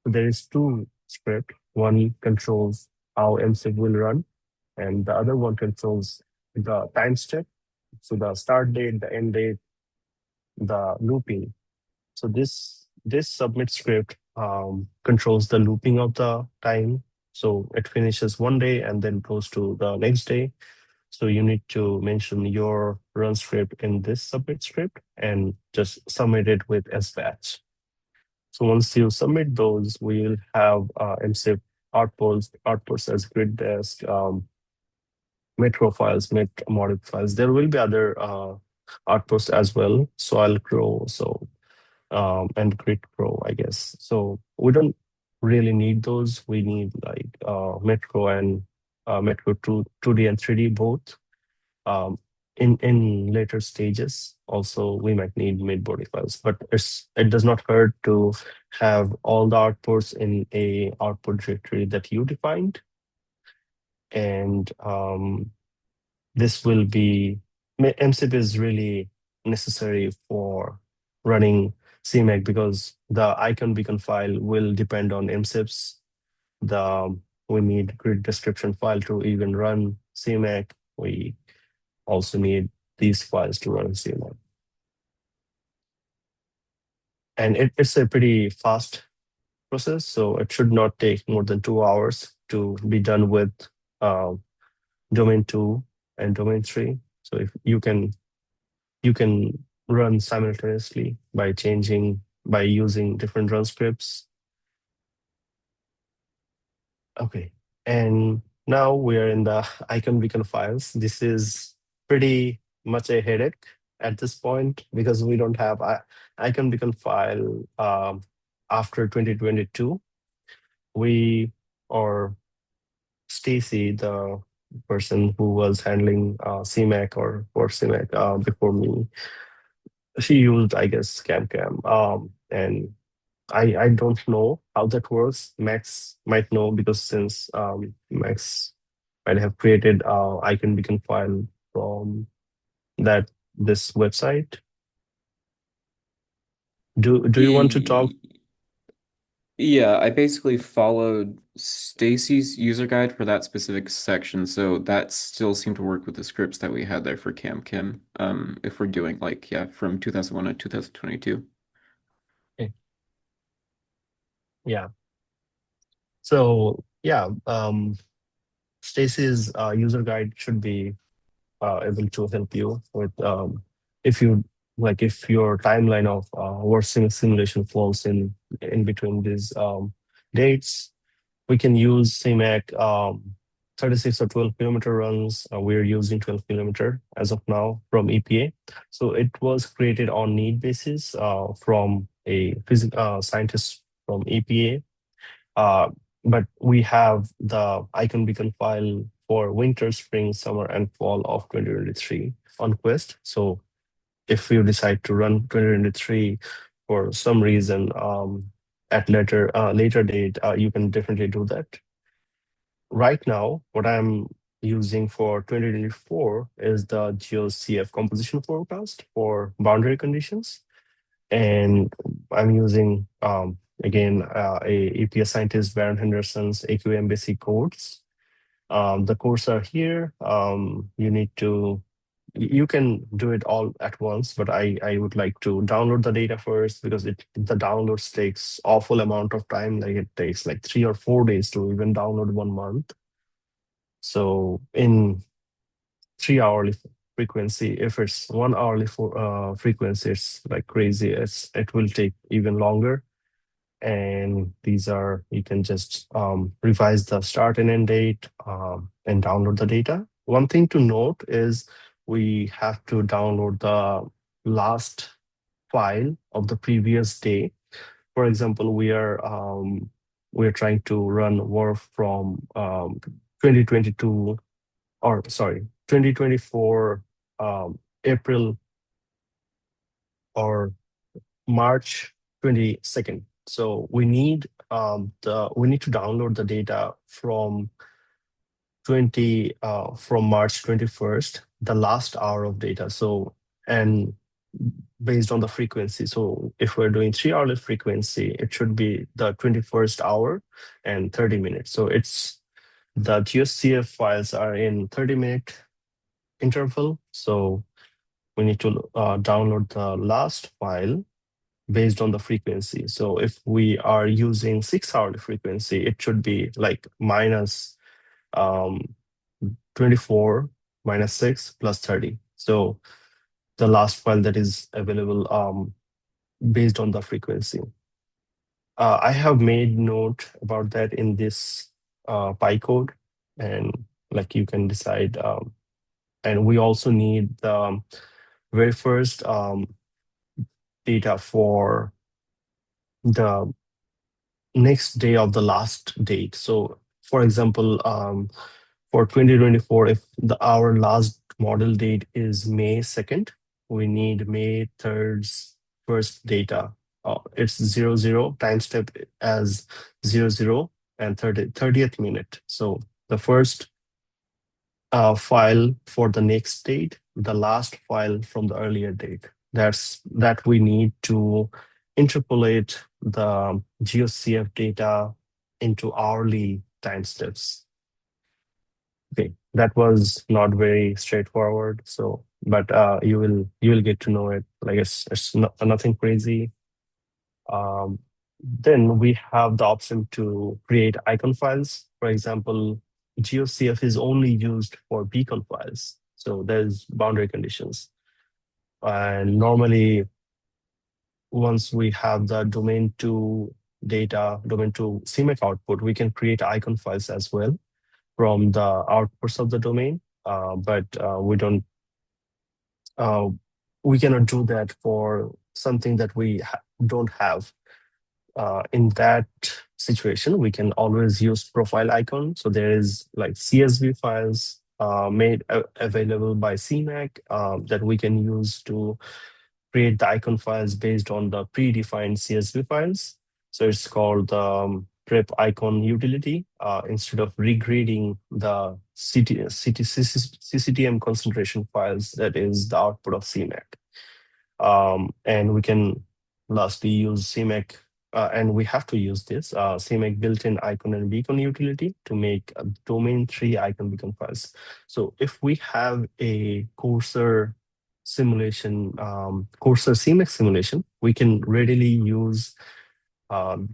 there is two script. One controls how MSIP will run, and the other one controls the time step. So the start date, the end date, the looping. So this submit script controls the looping of the time. So it finishes one day and then goes to the next day. So you need to mention your run script in this submit script and just submit it with SBatch. So once you submit those, we will have MSIP outputs as grid desk, metro files, met modif files. There will be other outputs as well. Soil grow, and grid grow, I guess. So we don't really need those. We need like metro and metro 2D and 3D both. In later stages, also we might need mid-body files, but it does not hurt to have all the outputs in a output directory that you defined. And this will be MSIP is really necessary for running CMAQ because the icon beacon file will depend on MSIPs. We need grid description file to even run CMAQ. We also need these files to run CMAQ. And it's a pretty fast process, so it should not take more than 2 hours to be done with domain 2 and domain 3. So if you can run simultaneously by using different run scripts. Okay, and now we are in the icon beacon files. This is pretty much a headache at this point because we don't have icon beacon file after 2022. We or Stacy, the person who was handling CMAQ or CMAQ before me, she used, I guess, CamCam. And I don't know how that works. Max might know because since Max might have created icon beacon file from this website. Do you want to talk? Yeah, I basically followed Stacy's user guide for that specific section, so that still seemed to work with the scripts that we had there for CamCam. If we're doing like, yeah, from 2001 to 2022. Okay. Yeah. So yeah, Stacy's user guide should be able to help you with if you if your timeline of worsening simulation falls in between these dates, we can use CMAQ 36 or 12-kilometer runs. We're using 12-kilometer as of now from EPA. So it was created on need basis from a scientist from EPA. Uh, but we have the icon beacon file for winter, spring, summer, and fall of 2023 on Quest. So if you decide to run 2023 for some reason at later date, you can definitely do that. Right now, what I'm using for 2024 is the GeoCF composition forecast for boundary conditions. And I'm using, again, a EPS scientist, Baron Henderson's AQMBC codes. The codes are here. You can do it all at once, but I would like to download the data first because the downloads takes awful amount of time. Like it takes like 3 or 4 days to even download 1 month. So in 3 hourly frequency, if it's 1 hourly frequency, it's like crazy. It will take even longer. And these are, you can just revise the start and end date and download the data. One thing to note is we have to download the last file of the previous day. For example, we are trying to run WRF from 2022, or sorry, 2024 April or March 22nd. So we need to download the data from from March 21st, the last hour of data. So, and based on the frequency. So if we're doing 3 hourly frequency, it should be the 21st hour and 30 minutes. So the GeoCF files are in 30-minute interval. So we need to download the last file based on the frequency. So if we are using 6 hourly frequency, it should be like minus 24 minus 6 plus 30. So the last file that is available based on the frequency. I have made note about that in this PyCode, and like you can decide. And we also need the very first data for the next day of the last date. So for example, for 2024, if our last model date is May 2nd, we need May 3rd's first data. It's 00, time step as 00 and 30th minute. So the first file for the next date, the last file from the earlier date. That we need to interpolate the GeoCF data into hourly time steps. Okay, that was not very straightforward. So, but you will get to know it. Like it's nothing crazy. Then we have the option to create icon files. For example, GeoCF is only used for beacon files. So there's boundary conditions. And normally, once we have the domain 2 data, domain 2 CMAQ output, we can create icon files as well from the outputs of the domain. But we cannot do that for something that we don't have. In that situation, we can always use profile icon. So there is like CSV files made available by CMAQ that we can use to create the icon files based on the predefined CSV files. So it's called prep icon utility. Instead of regrading the CCTM concentration files, that is the output of CMAQ. And we can lastly use CMAQ, and we have to use this CMAQ built-in icon and beacon utility to make a domain 3 icon beacon files. So if we have a coarser simulation, coarser CMAQ simulation, we can readily use the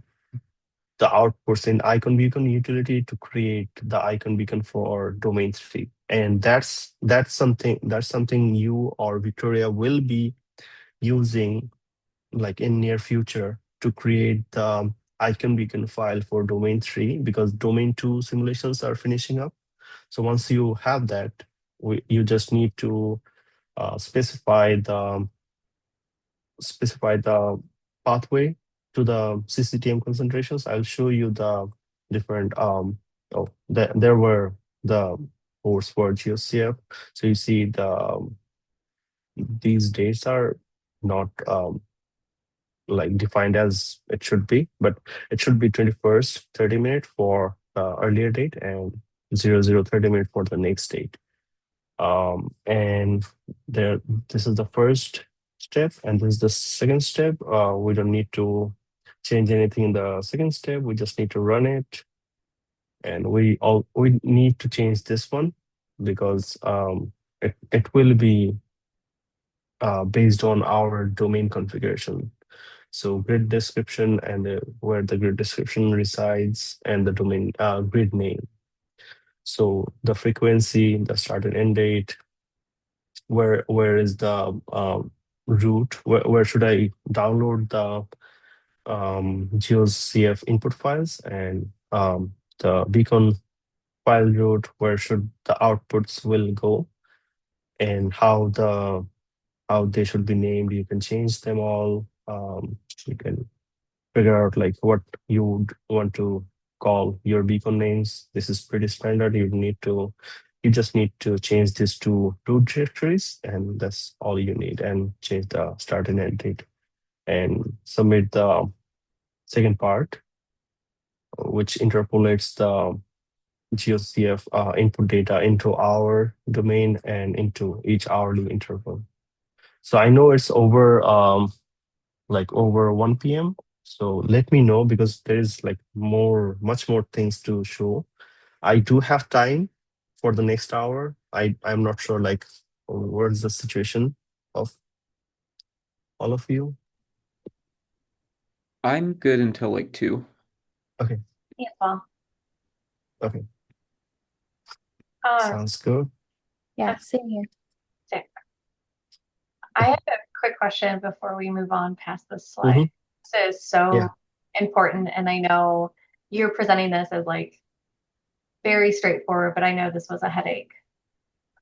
outputs in icon beacon utility to create the icon beacon for domain 3. And that's something you or Victoria will be using like in near future to create the icon beacon file for domain 3, because domain 2 simulations are finishing up. So once you have that, you just need to specify the pathway to the CCTM concentrations. I'll show you the different there were the ports for GeoCF. So you see these dates are not like defined as it should be, but it should be 21st 30 minute for the earlier date and 0030 minute for the next date. And there, this is the first step, and this is the second step. We don't need to change anything in the second step. We just need to run it, and we need to change this one because it will be based on our domain configuration. So grid description and where the grid description resides and the domain grid name. So the frequency, the start and end date, where is the route, where should I download the GeoCF input files, and the beacon file route, where should the outputs will go, and how they should be named. You can change them all. You can figure out like what you would want to call your beacon names. This is pretty standard. You just need to change this to root directories, and that's all you need, and change the start and end date and submit the second part, which interpolates the GeoCF input data into our domain and into each hourly interval. So I know it's over like over 1 p.m. So let me know, because there is like much more things to show. I do have time for the next hour. I'm not sure like where's the situation of all of you. I'm good until like 2. Okay, Yeah, well, okay, um, sounds good. Yeah, same here. so I have a quick question before we move on past this slide. Hmm. This is so Yeah, important, and I know you're presenting this as like very straightforward, but I know this was a headache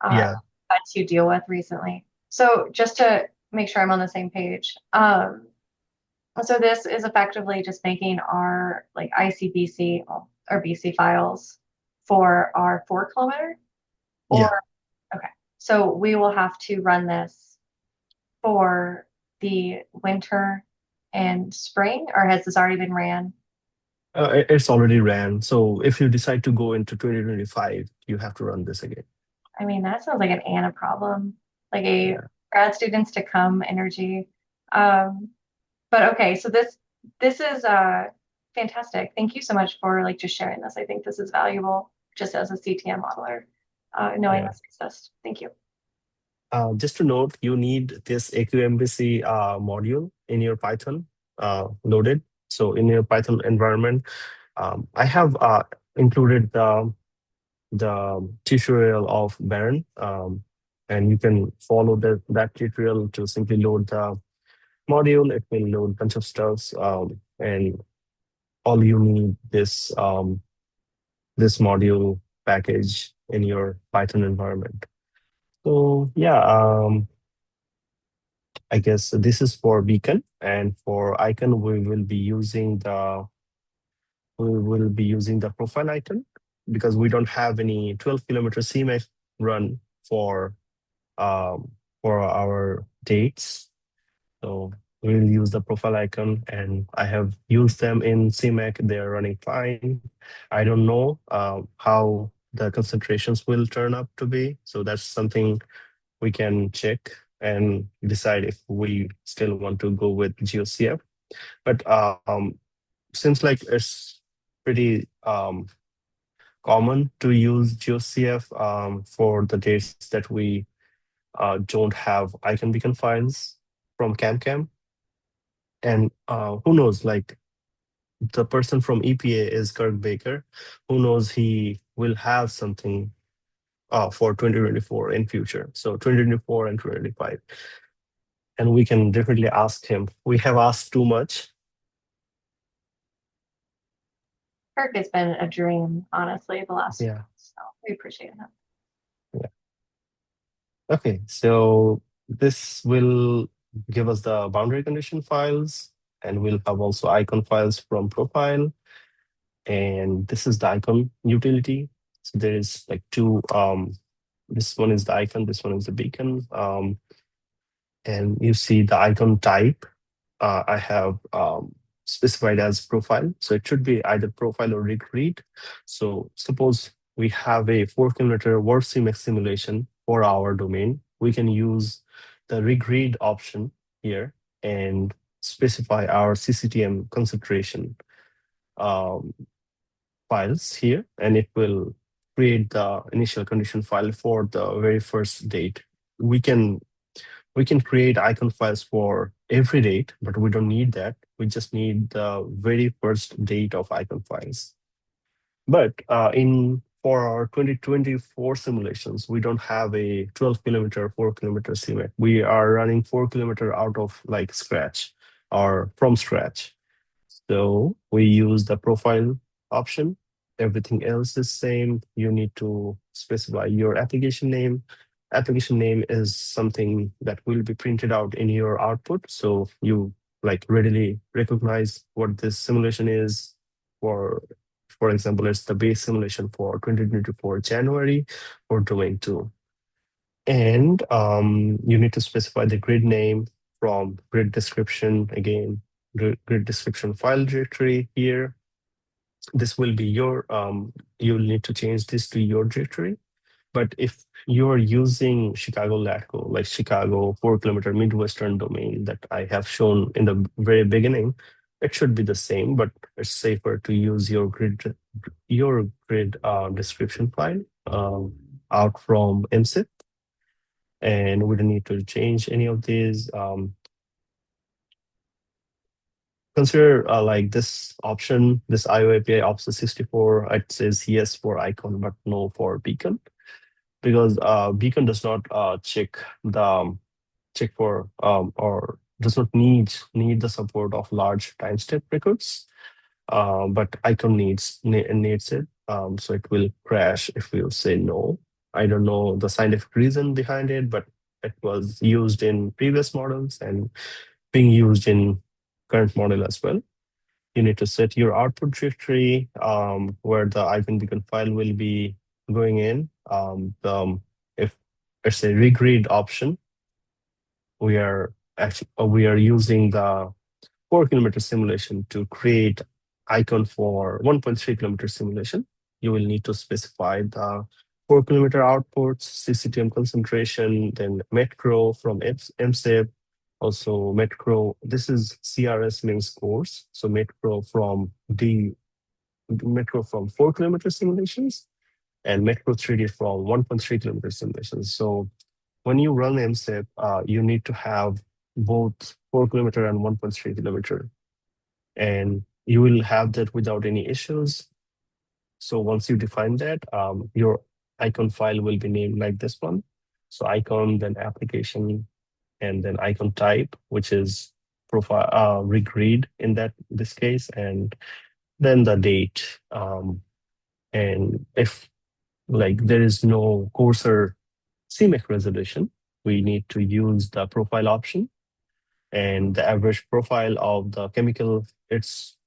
yeah. had to deal with recently. So just to make sure I'm on the same page, so this is effectively just making our like ICBC or BC files for our 4 kilometer, Yeah. or okay. So we will have to run this for the winter and spring, or has this already been ran? It's already ran. So if you decide to go into 2025, you have to run this again. I mean, that sounds like an Anna problem, like a Yeah. grad students to come energy. Um, but okay, so this is fantastic. Thank you so much for like just sharing this. I think this is valuable just as a CTM modeler, knowing Yeah. this exists. Thank you. Just to note, you need this AQMBC module in your Python loaded. So in your Python environment, I have included the tutorial of Baron, and you can follow that tutorial to simply load the module. It will load a bunch of stuff, and all you need this module package in your Python environment. So yeah, I guess this is for beacon, and for icon we will be using the profile icon, because we don't have any 12-kilometer CMAQ run um, for our dates. So we'll use the profile icon, and I have used them in CMAQ. They are running fine. I don't know how the concentrations will turn up to be. So that's something we can check and decide if we still want to go with GeoCF. But seems like it's pretty common to use GeoCF for the dates that we don't have icon beacon files from CamCam. And who knows, like the person from EPA is Kirk Baker. Who knows, he will have something for 2024 in future. So 2024 and 2025. And we can definitely ask him. We have asked too much. Kirk has been a dream, honestly, the last few Yeah. months, so we appreciate him. Yeah. Okay, so this will give us the boundary condition files, and we'll have also icon files from profile. And this is the icon utility. So there is like two, this one is the icon, this one is the beacon. And you see the icon type I have specified as profile. So it should be either profile or rig read. So suppose we have a 4 km WRF-CMAQ simulation for our domain. We can use the rig read option here and specify our CCTM concentration um, files here, and it will create the initial condition file for the very first date. We can create icon files for every date, but we don't need that. We just need the very first date of icon files. But in for our 2024 simulations, we don't have a 12 km, 4 km CMAQ. We are running 4 km out of like scratch or from scratch. So we use the profile option. Everything else is same. You need to specify your application name. Application name is something that will be printed out in your output. So you like readily recognize what this simulation is. For example, it's the base simulation for 2024 January for domain 2. And you need to specify the grid name from grid description again, grid description file directory here. This will be your, you'll need to change this to your directory. But if you're using Chicago LATCO, like Chicago 4 km Midwestern domain that I have shown in the very beginning, it should be the same, but it's safer to use your grid description file out from MSIP. And we don't need to change any of these. Consider like this option, this IO API option 64, it says yes for icon, but no for beacon, because beacon does not check for or does not need the support of large timestamp records, but icon needs it. So it will crash if you say no. I don't know the scientific reason behind it, but it was used in previous models and being used in current model as well. You need to set your output directory where the icon beacon file will be going in. If it's a rig read option, we are using the 4 km simulation to create icon for 1.3 km simulation. You will need to specify the 4 km outputs, CCTM concentration, then metcro from MSIP, also metcro. This is CRS means course. So metcro from 4 km simulations and metcro 3D from 1.3 km simulations. So when you run MSIP, you need to have both 4 km and 1.3 km, and you will have that without any issues. So once you define that, your icon file will be named like this one. So icon, then application, and then icon type, which is profile rig read in this case, and then the date. And if like there is no coarser CMAQ resolution, we need to use the profile option, and the average profile of the chemical, it's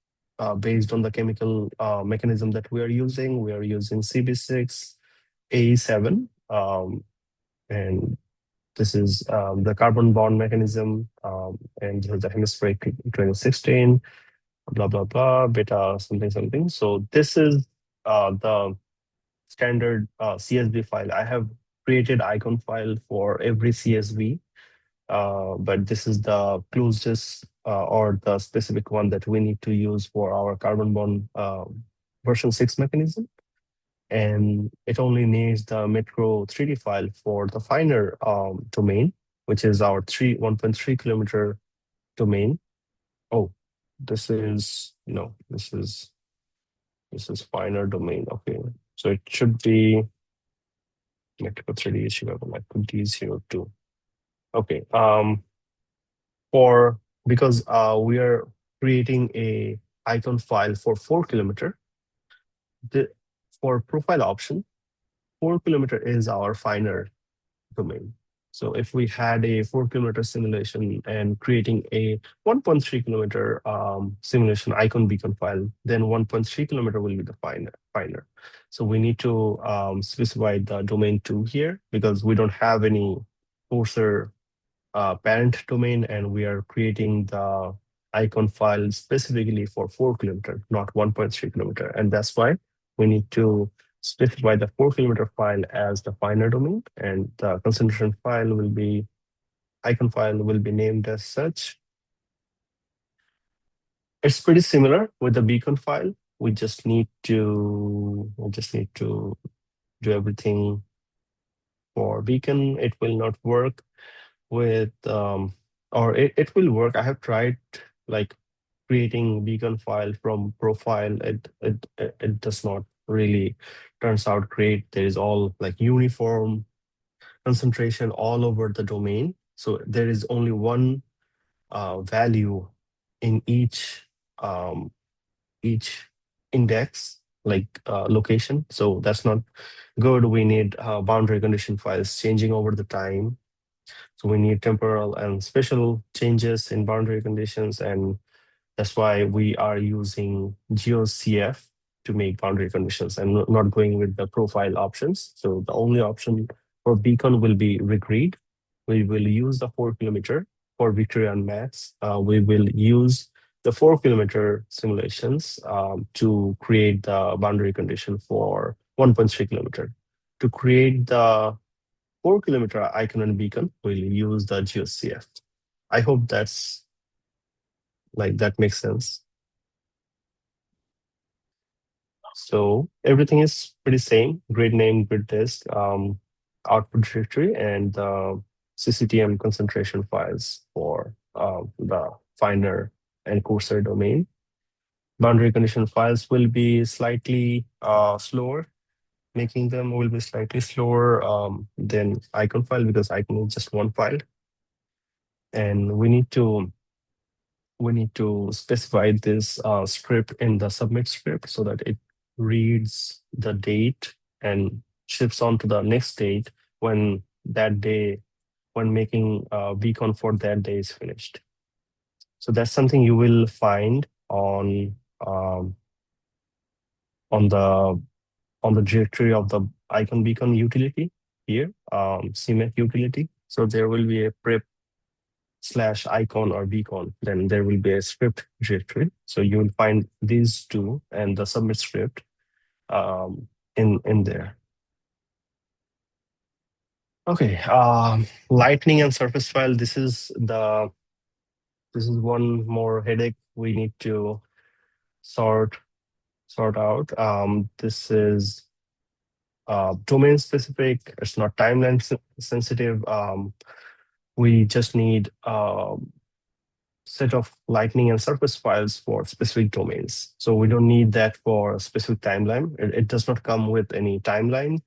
based on the chemical mechanism that we are using. We are using CB6 A7, and this is the carbon bond mechanism, and this is the hemispheric 2016, blah, blah, blah, beta something, something. So this is the standard CSV file. I have created icon file for every CSV, but this is the closest or the specific one that we need to use for our carbon bond version 6 mechanism. And it only needs the Metro 3D file for the finer domain, which is our 1.3 km domain. Oh, this is, no, this is finer domain. Okay, so it should be Mexico 3D Chicago Mexico D02. Okay. Because we are creating a icon file for 4 kilometer, for profile option, 4 kilometer is our finer domain. So if we had a 4 kilometer simulation and creating a 1.3 kilometer simulation icon beacon file, then 1.3 kilometer will be the finer. So we need to specify the domain 2 here because we don't have any coarser parent domain, and we are creating the icon file specifically for 4 kilometer, not 1.3 kilometer. And that's why we need to specify the 4 kilometer file as the finer domain, and the concentration file will be, icon file will be named as such. It's pretty similar with the beacon file. We just need to do everything for beacon. It will not work with or it will work. I have tried like creating beacon file from profile. It does not really turns out great. There is all like uniform concentration all over the domain. So there is only one value in each index, like location. So that's not good. We need boundary condition files changing over the time. So we need temporal and spatial changes in boundary conditions, and that's why we are using GeoCF to make boundary conditions and not going with the profile options. So the only option for beacon will be regrid. We will use the 4 kilometer for Victoria and Max. We will use the 4 kilometer simulations to create the boundary condition for 1.3 kilometer. To create the 4 kilometer icon and beacon, we'll use the GeoCF. I hope that makes sense. So everything is pretty same. Grid name, grid disk, output directory, and CCTM concentration files for the finer and coarser domain. Boundary condition files will be slightly slower. Making them will be slightly slower than icon file because icon is just one file. And we need to specify this script in the submit script so that it reads the date and shifts on to the next date when making beacon for that day is finished. So that's something you will find on the directory of the icon beacon utility here, CMAQ utility. So there will be a prep/icon or beacon, then there will be a script directory. So you will find these two and the submit script in there. Okay, lightning and surface file. This is one more headache we need to sort out. This is domain specific. It's not timeline sensitive. We just need set of lightning and surface files for specific domains. So we don't need that for a specific timeline. It does not come with any timeline.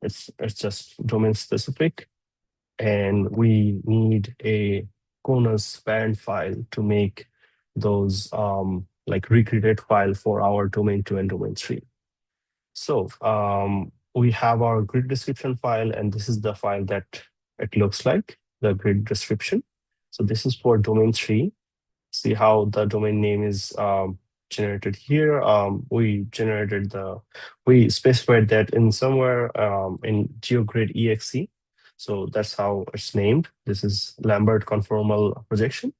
It's just domain specific. And we need a CONUS parent file to make those like recreated file for our domain 2 and domain 3. So we have our grid description file, and this is the file that it looks like, the grid description. So this is for domain 3. See how the domain name is generated here. We specified that in somewhere in GeoGrid exe. So that's how it's named. This is Lambert conformal projection.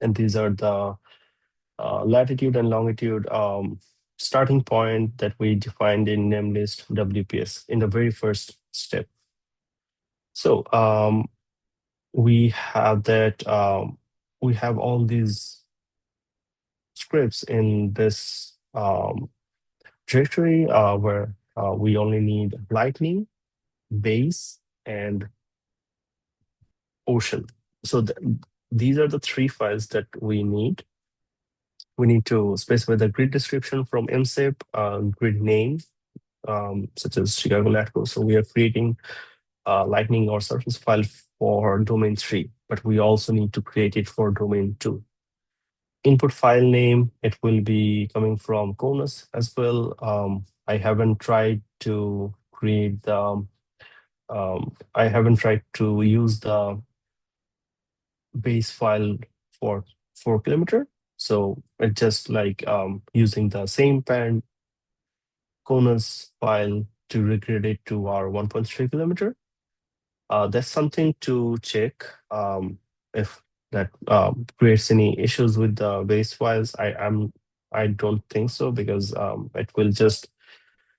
And these are the latitude and longitude starting point that we defined in namelist WPS in the very first step. So we have that, we have all these scripts in this directory where we only need lightning, base, and ocean. So these are the 3 files that we need. We need to specify the grid description from MSIP, grid name, such as Chicago Natco. So we are creating Lightning or Surface file for domain 3, but we also need to create it for domain 2. Input file name, it will be coming from Conus as well. I haven't tried to create the, I haven't tried to use the base file for 4 km. So it's just like using the same parent Conus file to recreate it to our 1.3 km. That's something to check if that creates any issues with the base files. I don't think so, because it will just,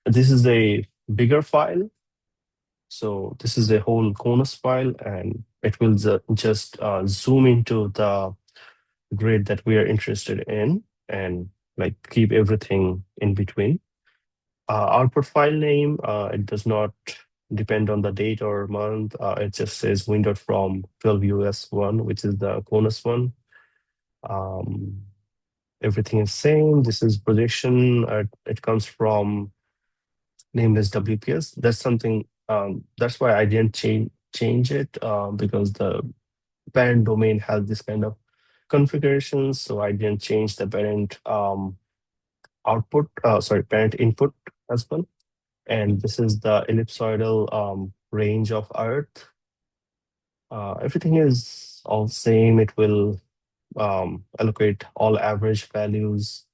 this is a bigger file. So this is a whole Conus file, and it will just zoom into the grid that we are interested in and like keep everything in between. Output file name, it does not depend on the date or month. It just says windowed from 12US1, which is the Conus one. Everything is same. This is projection. It comes from name is WPS. That's something, that's why I didn't change it, because the parent domain has this kind of configurations. So I didn't change the parent parent input as well. And this is the ellipsoidal range of Earth. Everything is all same. It will allocate all average values.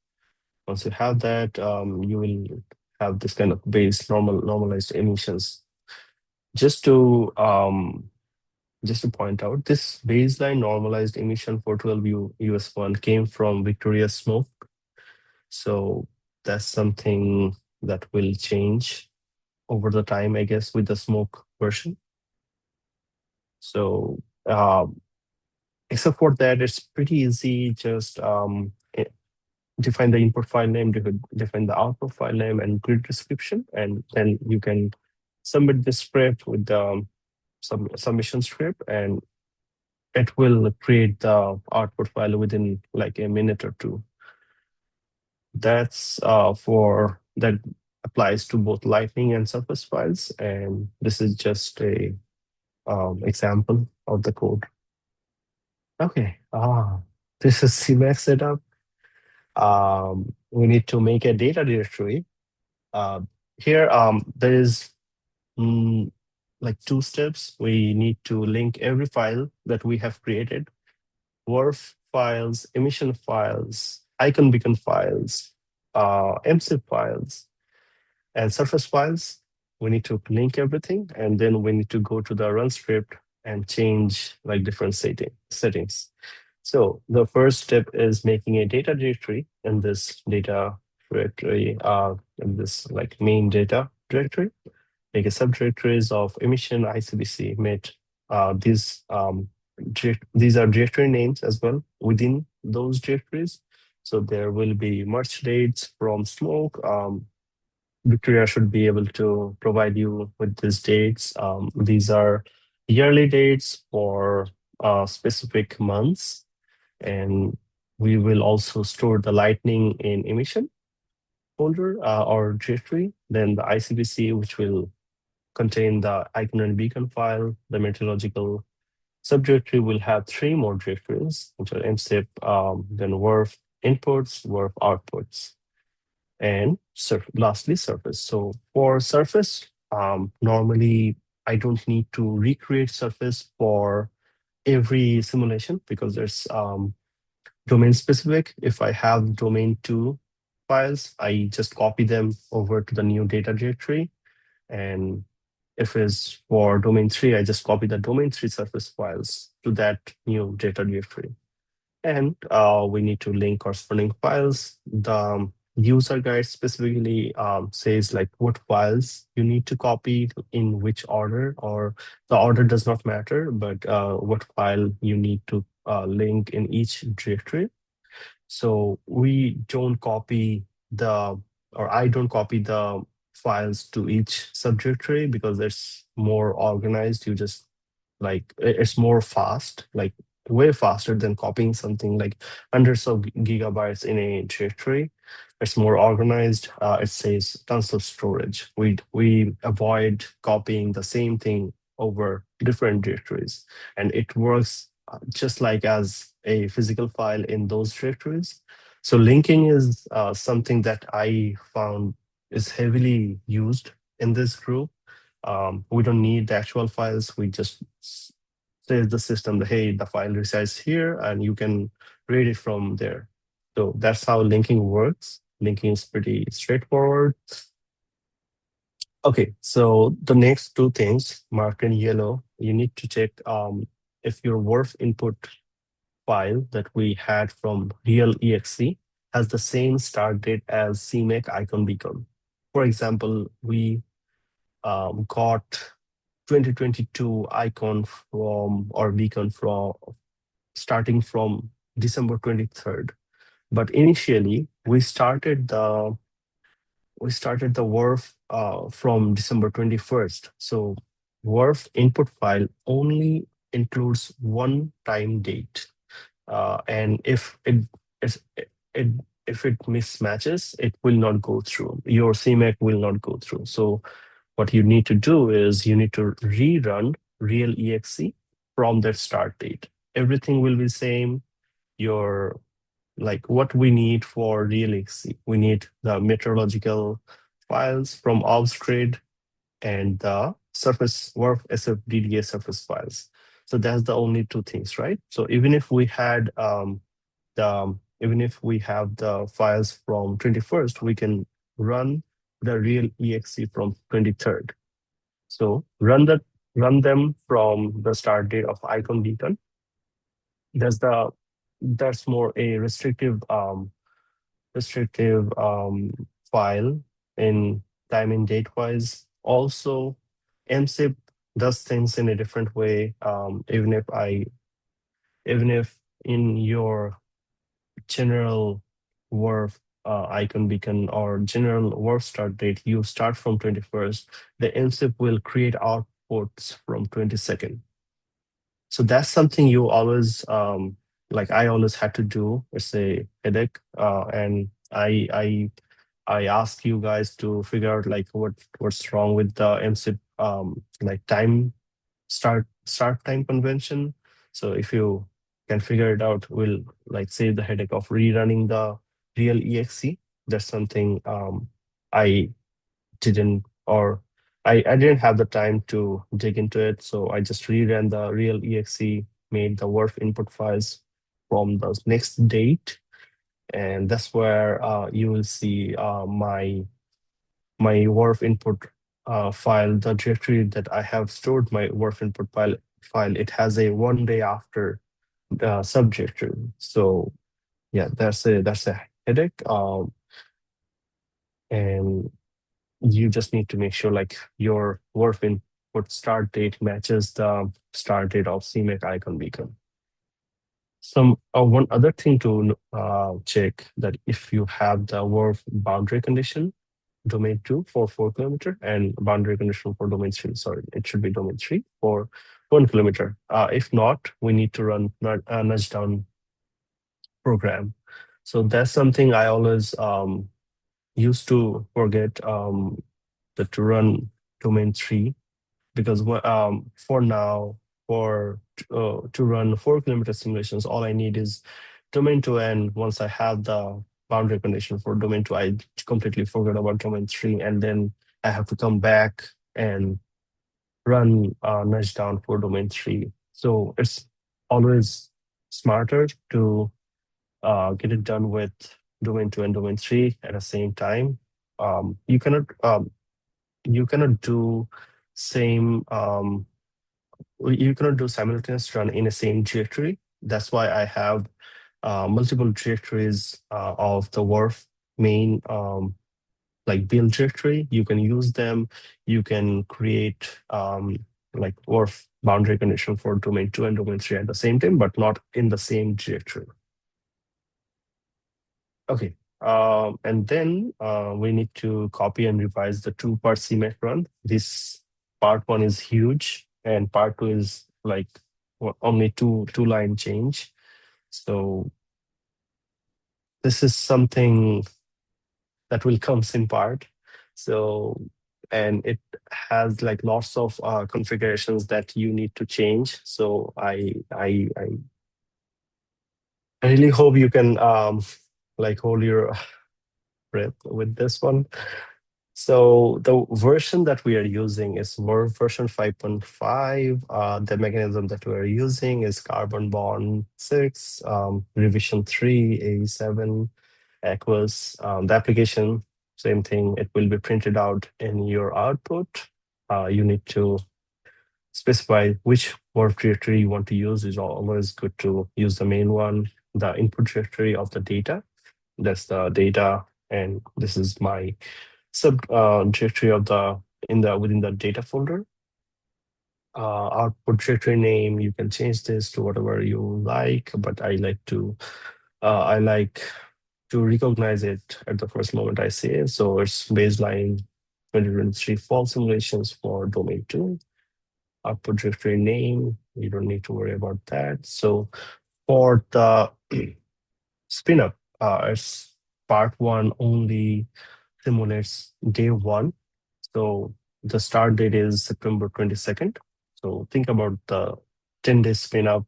Once you have that, you will have this kind of base normalized emissions. Just to point out, this baseline normalized emission for 12 US1 came from Victoria Smoke. So that's something that will change over the time, I guess, with the smoke version. So except for that, it's pretty easy. Just define the input file name, define the output file name and grid description, and then you can submit the script with the submission script, and it will create the output file within like a minute or two. That's for that applies to both Lightning and Surface files, and this is just a example of the code. Okay, this is CMAQ setup. We need to make a data directory. Here, there is like 2 steps. We need to link every file that we have created: WRF files, emission files, icon beacon files, MSIP files, and surface files. We need to link everything, and then we need to go to the run script and change like different settings. So the first step is making a data directory in this data directory, in this like main data directory. Make a subdirectories of emission, ICBC, MET. These are directory names as well within those directories. So there will be merge dates from smoke. Victoria should be able to provide you with these dates. These are yearly dates for specific months. And we will also store the Lightning in emission folder or directory. Then the ICBC, which will contain the icon and beacon file. The meteorological subdirectory will have 3 more directories, which are MSIP, then WRF inputs, WRF outputs, and lastly surface. So for surface, normally I don't need to recreate surface for every simulation, because there's domain specific. If I have domain 2 files, I just copy them over to the new data directory. And if it's for domain 3, I just copy the domain 3 surface files to that new data directory. And we need to link corresponding files. The user guide specifically says like what files you need to copy in which order, or the order does not matter, but what file you need to link in each directory. So we don't copy I don't copy the files to each subdirectory, because it's more organized. You just like, it's more fast. Like way faster than copying something like hundreds of gigabytes in a directory. It's more organized. It saves tons of storage. We avoid copying the same thing over different directories, and it works just like as a physical file in those directories. So linking is something that I found is heavily used in this group. We don't need the actual files. We just say the system that, hey, the file resides here and you can read it from there. So that's how linking works. Linking is pretty straightforward. Okay, so the next two things marked in yellow, you need to check if your WRF input file that we had from real exe has the same start date as CMAQ icon beacon. For example, we got 2022 icon from or beacon from starting from December 23rd. But initially we started the WRF from December 21st. So WRF input file only includes one time date. And it if it mismatches, it will not go through. Your CMAQ will not go through. So what you need to do is you need to rerun real exe from that start date. Everything will be same. Your like what we need for real exe, we need the meteorological files from ops grid and the surface WRF SFDDA surface files. So that's the only two things, right? So even if we had even if we have the files from 21st, we can run the real exe from 23rd. So run them from the start date of icon beacon. That's the that's more a restrictive file in time and date wise. Also, MSIP does things in a different way. Even if in your general WRF icon beacon or general WRF start date, you start from 21st, the MSIP will create outputs from 22nd. So that's something you always like I always had to do. It's a headache. And I ask you guys to figure out like what's wrong with the MSIP like time start time convention. So if you can figure it out, we'll like save the headache of rerunning the real exe. That's something I didn't or I didn't have the time to dig into it. So I just reran the real exe, made the WRF input files from the next date. And that's where you will see my WRF input file, the directory that I have stored my WRF input file, it has a 1 day after subdirectory. So yeah, that's a headache. And you just need to make sure like your WRF input start date matches the start date of CMAQ icon beacon. Some one other thing to check that if you have the WRF boundary condition, domain 2 for 4 kilometer and boundary condition for domain 3. Sorry, it should be domain 3 for 1 kilometer. If not, we need to run a nudge down program. So that's something I always used to forget that to run domain 3 because for now to run 4 kilometer simulations, all I need is domain 2, and once I have the boundary condition for domain 2, I completely forgot about domain 3, and then I have to come back and run nudge down for domain 3. So it's always smarter to get it done with domain 2 and domain 3 at the same time. You cannot do same you cannot do simultaneous run in the same directory. That's why I have multiple directories of the WRF main like build directory. You can use them. You can create like WRF boundary condition for domain 2 and domain 3 at the same time, but not in the same directory. Okay. And then we need to copy and revise the two-part CMAQ run. This part 1 is huge, and part 2 is like only two line change. So this is something that will comes in part. So, and it has like lots of configurations that you need to change. So I really hope you can like hold your breath with this one. So the version that we are using is WRF version 5.5. The mechanism that we are using is Carbon Bond 6, revision 3, A7, Aqueous. The application, same thing, it will be printed out in your output. You need to specify which WRF directory you want to use. It's always good to use the main one, the input directory of the data. That's the data, and this is my sub directory of the within the data folder. Output directory name, you can change this to whatever you like, but I like to recognize it at the first moment I say it. So it's baseline 2023 fall simulations for domain 2. Output directory name, you don't need to worry about that. So for the spin up, it's part 1 only simulates day 1. So the start date is September 22nd. So think about the 10-day spin up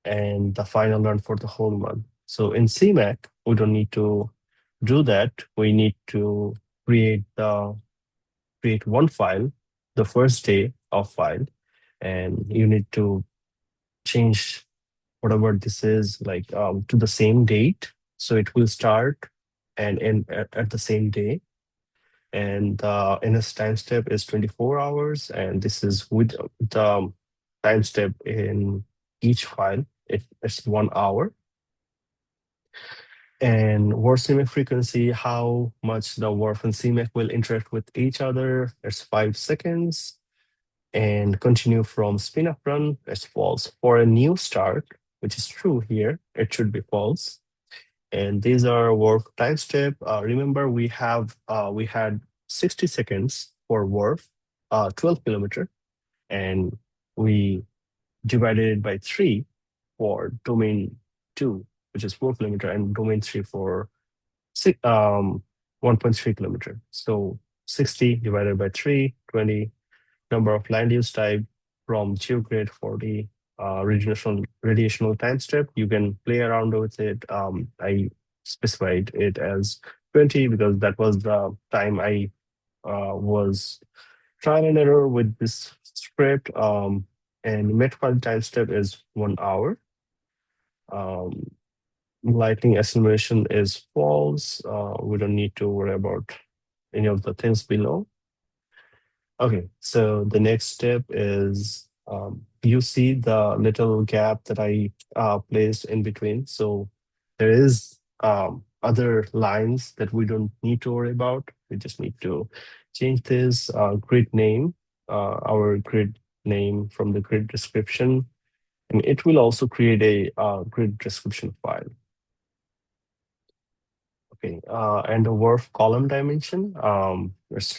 and the final run for the whole month. So in CMAQ, we don't need to do that. We need to create one file, the first day of file, and you need to change whatever this is like to the same date. So it will start and end at the same day. And the NS time step is 24 hours, and this is with the time step in each file. It's 1 hour. And WRF CMAQ frequency, how much the WRF and CMAQ will interact with each other, it's 5 seconds. And continue from spin up run, it's false. For a new start, which is true here, it should be false. And these are WRF time step. Remember, we had 60 seconds for WRF, 12 kilometer, and we divided it by 3 for domain 2, which is 4 kilometer, and domain 3 for 1.3 kilometer. So 60 divided by 3, 20, number of land use type from geogrid for the radiational time step. You can play around with it. I specified it as 20 because that was the time I was trial and error with this script. And met file time step is 1 hour. Lightning acceleration is false. We don't need to worry about any of the things below. Okay, so the next step is you see the little gap that I placed in between. So there is other lines that we don't need to worry about. We just need to change this grid name, our grid name from the grid description, and it will also create a grid description file. Okay, and the WRF column dimension is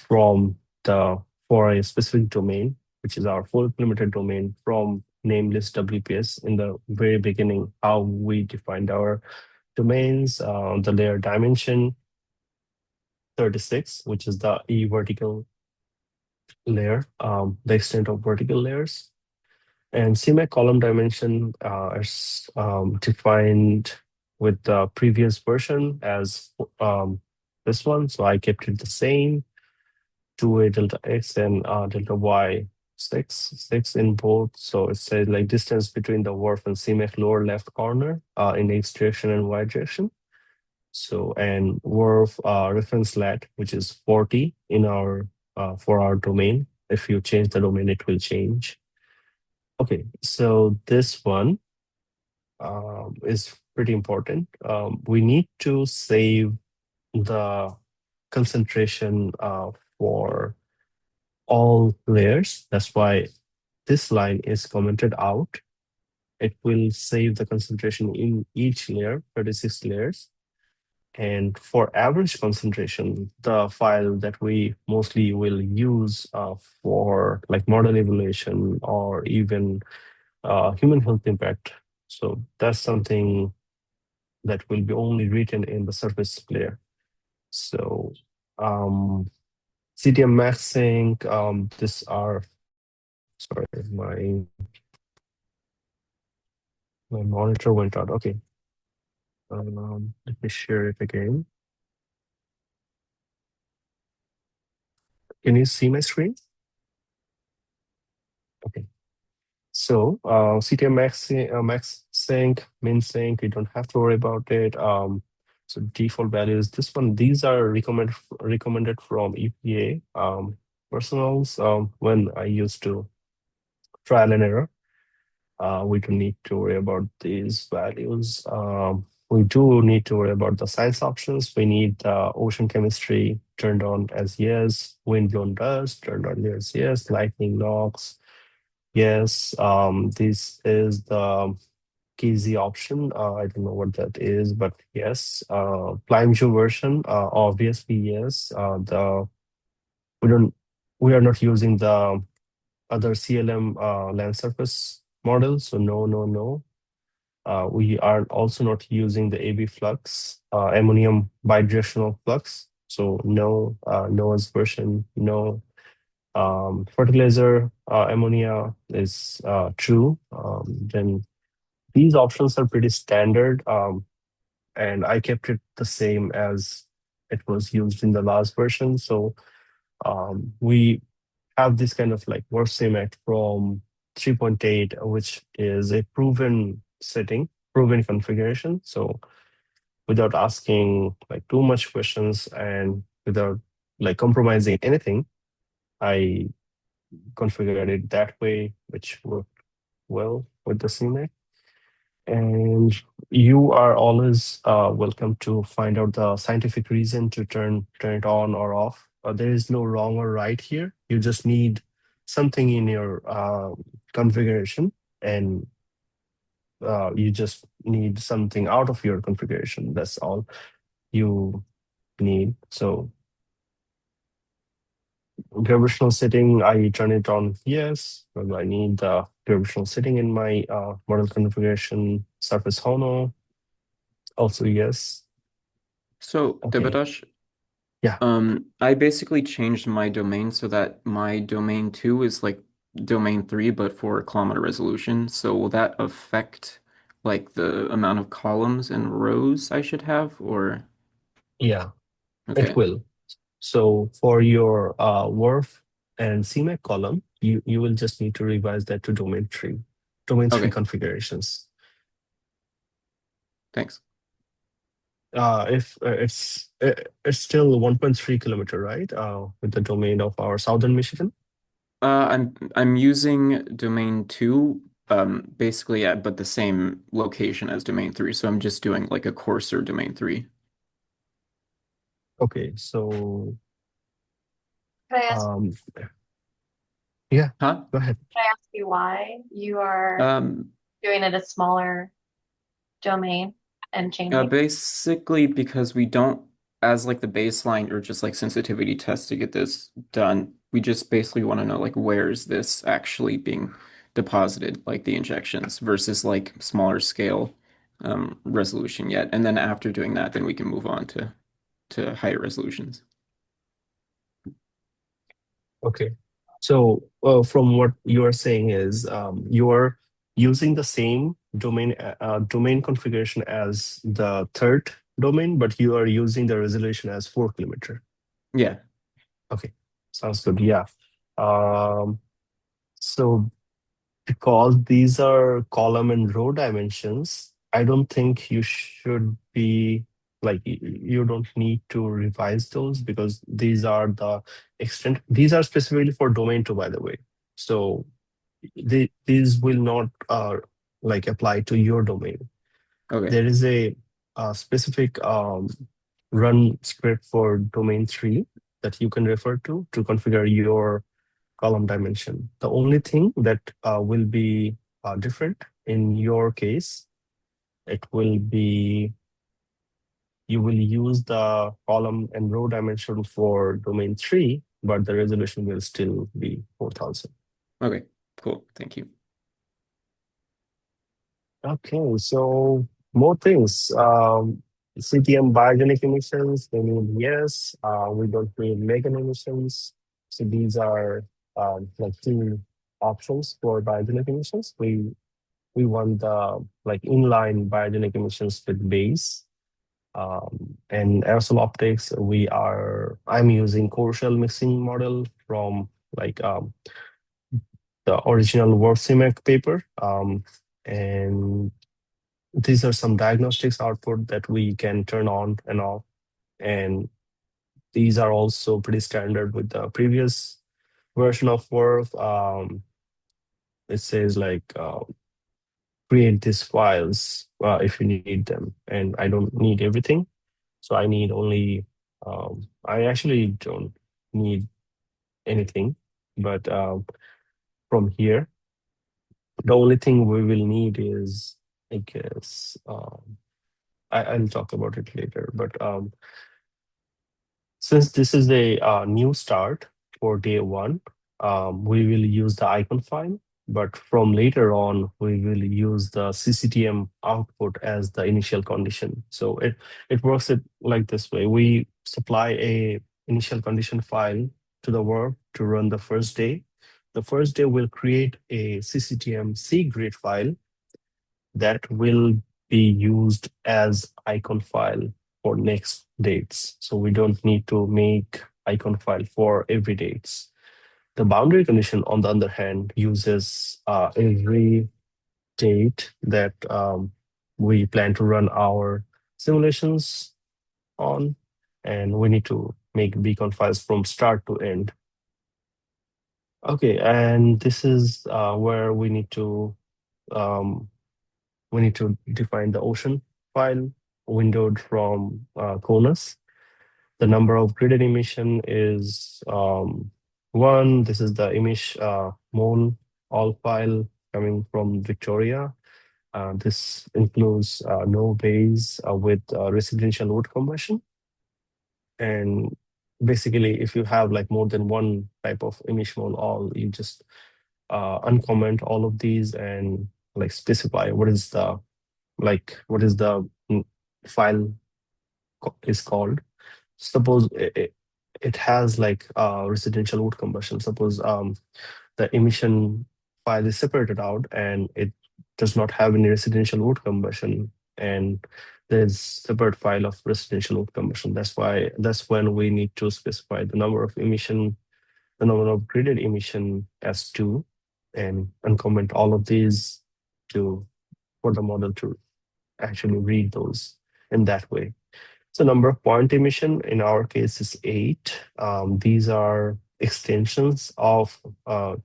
for a specific domain, which is our 4 kilometer domain from name list WPS in the very beginning, how we defined our domains, the layer dimension 36, which is the E vertical layer, the extent of vertical layers. And CMAQ column dimension is defined with the previous version as this one. So I kept it the same. 2a delta x and delta y 6 in both. So it says like distance between the WRF and CMAQ lower left corner in x direction and y direction. So and WRF reference lat, which is 40 in our for our domain. If you change the domain, it will change. Okay, so this one is pretty important. We need to save the concentration for all layers. That's why this line is commented out. It will save the concentration in each layer, 36 layers. And for average concentration, the file that we mostly will use for like model evaluation or even human health impact. So that's something that will be only written in the surface layer. So CTM Max Sync, this are, sorry, my monitor went out. Okay. Let me share it again. Can you see my screen? Okay. So CTM Max Sync, Min Sync, you don't have to worry about it. So default values, these are recommended from EPA personals when I used to trial and error. We don't need to worry about these values. We do need to worry about the science options. We need ocean chemistry turned on as yes, wind blown dust turned on as yes, lightning knocks, yes. This is the KZ option. I don't know what that is, but yes. Plime version, obviously yes. The we don't we are not using the other CLM land surface model, so no, no, no. We are also not using the AB flux, ammonium bidirectional flux. So no, NOAA's version, no. Fertilizer ammonia is true. Then these options are pretty standard, and I kept it the same as it was used in the last version. So we have this kind of like WRF-CMAQ from 3.8, which is a proven setting, proven configuration. So without asking like too much questions and without like compromising anything, I configured it that way, which worked well with the CMAQ. And you are always welcome to find out the scientific reason to turn it on or off. There is no wrong or right here. You just need something in your configuration, and you just need something out of your configuration. That's all you need. So gravitational setting, I turn it on yes. Well, I need the gravitational setting in my model configuration. Surface Hono, also yes. So, Okay. Debadash, Yeah. I basically changed my domain so that my domain 2 is like domain 3, but for kilometer resolution. So will that affect like the amount of columns and rows I should have, or Yeah, it okay. will. So for your WRF and CMAQ column, you will just need to revise that to domain three Okay, configurations. thanks. If it's still 1.3 kilometer, right? With the domain of our southern Michigan. I'm using domain 2, basically at but the same location as domain 3. So I'm just doing like a coarser domain 3. Okay, so Can I ask, um, yeah, Huh? go ahead. can I ask you why you are Um, doing it a smaller domain and changing? Basically because we don't, as like the baseline or just like sensitivity test to get this done, we just basically want to know like where is this actually being deposited, like the injections versus like smaller scale resolution yet. And then after doing that, then we can move on to higher resolutions. Okay. So, from what you are saying is, you are using the same domain configuration as the third domain, but you are using the resolution as 4 kilometer. Yeah. Okay, sounds good. Yeah. Um, so because these are column and row dimensions, I don't think you should be like you don't need to revise those because these are specifically for domain 2, by the way. So these will not like apply to your domain. Okay. There is a specific run script for domain 3 that you can refer to configure your column dimension. The only thing that will be different in your case, it will be you will use the column and row dimension for domain 3, but the resolution will still be 4000. Okay. Cool. Thank you. Okay, so more things. CTM biogenic emissions, they mean yes. We don't need megan emissions. So these are like two options for biogenic emissions. We want the like inline biogenic emissions with base. And aerosol optics, I'm using core shell mixing model from like the original WRF-CMAQ paper. And these are some diagnostics output that we can turn on and off. And these are also pretty standard with the previous version of WRF. It says like create these files if you need them. And I don't need everything. So I need only, I actually don't need anything. But from here, the only thing we will need is, I guess, I'll talk about it later. But since this is a new start for day one, we will use the icon file. But from later on, we will use the CCTM output as the initial condition. So it works it like this way. We supply a initial condition file to the work to run the first day. The first day will create a CCTM C grid file that will be used as icon file for next dates. So we don't need to make icon file for every dates. The boundary condition, on the other hand, uses every date that we plan to run our simulations on, and we need to make beacon files from start to end. Okay, and this is where um, we need to define the ocean file windowed from CONUS. The number of gridded emission is one. This is the image mole all file coming from Victoria. This includes no bays with residential wood combustion. And basically, if you have like more than one type of image mole all, you just uncomment all of these and like specify what is the file is called. Suppose it has like residential wood combustion. Suppose the emission file is separated out and it does not have any residential wood combustion, and there's separate file of residential wood combustion. That's when we need to specify the number of emission, the number of graded emission as 2, and uncomment all of these to for the model to actually read those in that way. So number of point emission in our case is 8. These are extensions of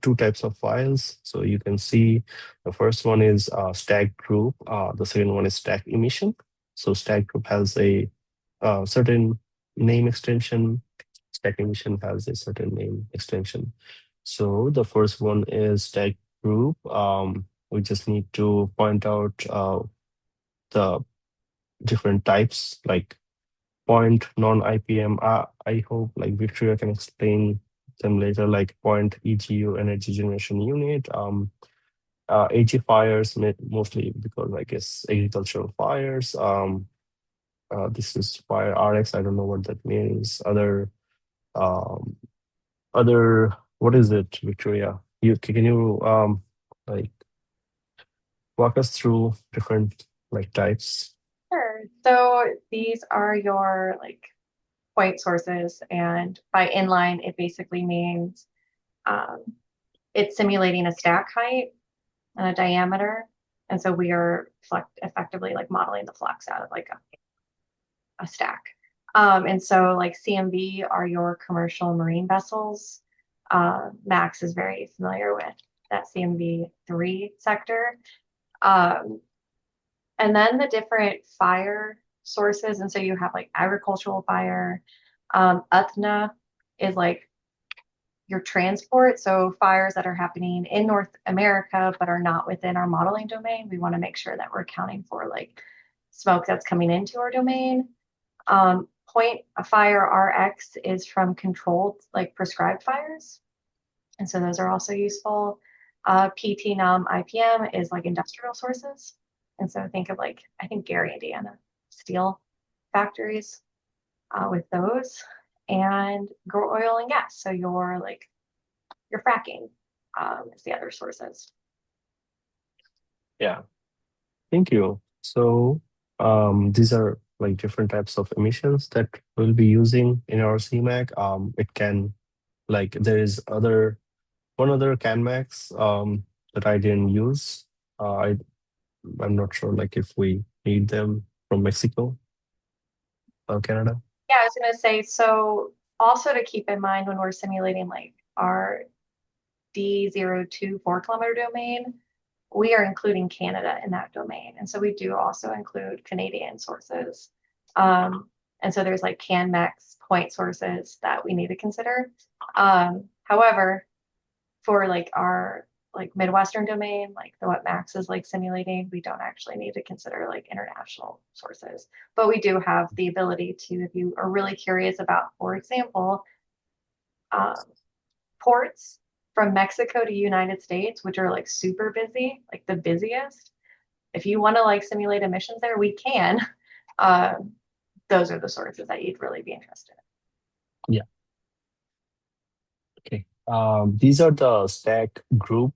two types of files. So you can see the first one is stack group. The second one is stack emission. So stack group has a certain name extension. Stack emission has a certain name extension. So the first one is stack group. We just need to point out the different types like point non-IPM. I hope like Victoria can explain them later, like point EGU energy generation unit, AG fires, mostly because I guess agricultural fires. This is fire RX. I don't know what that means. Um, other what is it, Victoria? Can you like walk us through different like types? Sure. So these are your like point sources, and by inline, it basically means um, it's simulating a stack height and a diameter. And so we are effectively like modeling the flux out of like a stack. And so like CMV are your commercial marine vessels. Max is very familiar with that CMV3 sector. Um, and then the different fire sources. And so you have like agricultural fire. UTHNA is like your transport. So fires that are happening in North America but are not within our modeling domain, we want to make sure that we're accounting for like smoke that's coming into our domain. Point a fire RX is from controlled, like prescribed fires. And so those are also useful. PT, NUM, IPM is like industrial sources. And so think of like, I think Gary, Indiana, steel factories with those, and grow oil and gas. So your fracking is the other sources. Yeah, thank you. So these are like different types of emissions that we'll be using in our CMAQ. It can like there is one other CanMax that I didn't use. I'm not sure like if we need them from Mexico or Canada. Yeah, I was going to say, so also to keep in mind when we're simulating like our D02 4 kilometer domain, we are including Canada in that domain. And so we do also include Canadian sources. And so there's like CanMax point sources that we need to consider. However, for like our like Midwestern domain, like the what Max is like simulating, we don't actually need to consider like international sources. But we do have the ability to, if you are really curious about, for example, um, ports from Mexico to United States, which are like super busy, like the busiest. If you want to like simulate emissions there, we can. Um, those are the sources that you'd really be interested in. Yeah. Okay. These are the stack group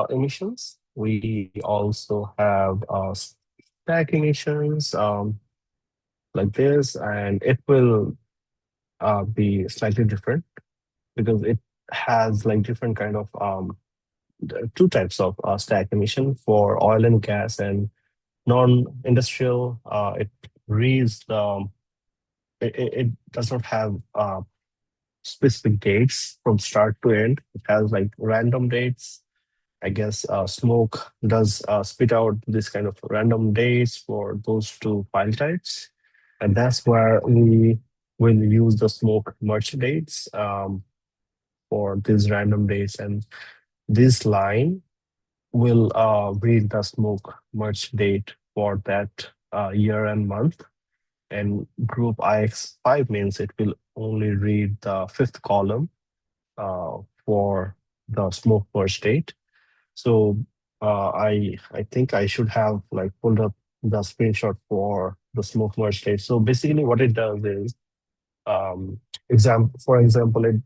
emissions. We also have stack emissions like this, and it will be slightly different because it has like different kind of two types of stack emission for oil and gas and non-industrial. It reads it does not have specific dates from start to end. It has like random dates. I guess Smoke does spit out this kind of random dates for those two file types. And that's where we will use the Smoke merge dates for these random dates. And this line will read the Smoke merge date for that year and month. And group IX5 means it will only read the fifth column for the Smoke merge date. So I think I should have like pulled up the screenshot for the Smoke merge date. So basically, what it does is, for example,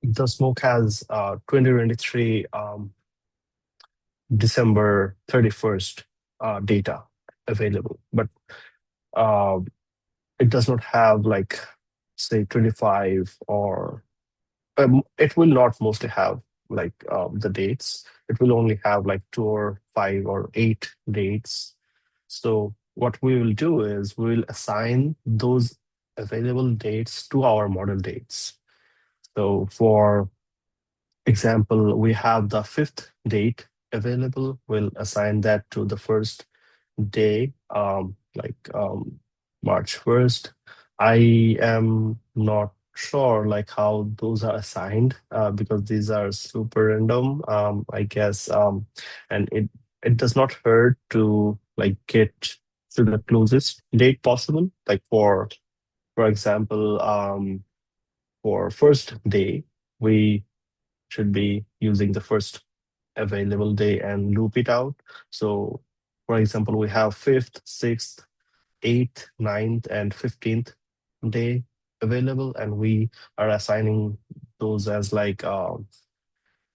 the Smoke has 2023 December 31st data available, but uh, it does not have like say 25 or it will not mostly have like the dates. It will only have like 2 or 5 or 8 dates. So what we will do is we will assign those available dates to our model dates. So for example, we have the fifth date available. We'll assign that to the first day, March 1st. I am not sure like how those are assigned because these are super random, I guess. And it does not hurt to like get to the closest date possible. Like for example, for first day, we should be using the first available day and loop it out. So for example, we have 5th, 6th, 8th, 9th, and 15th day available, and we are assigning those as like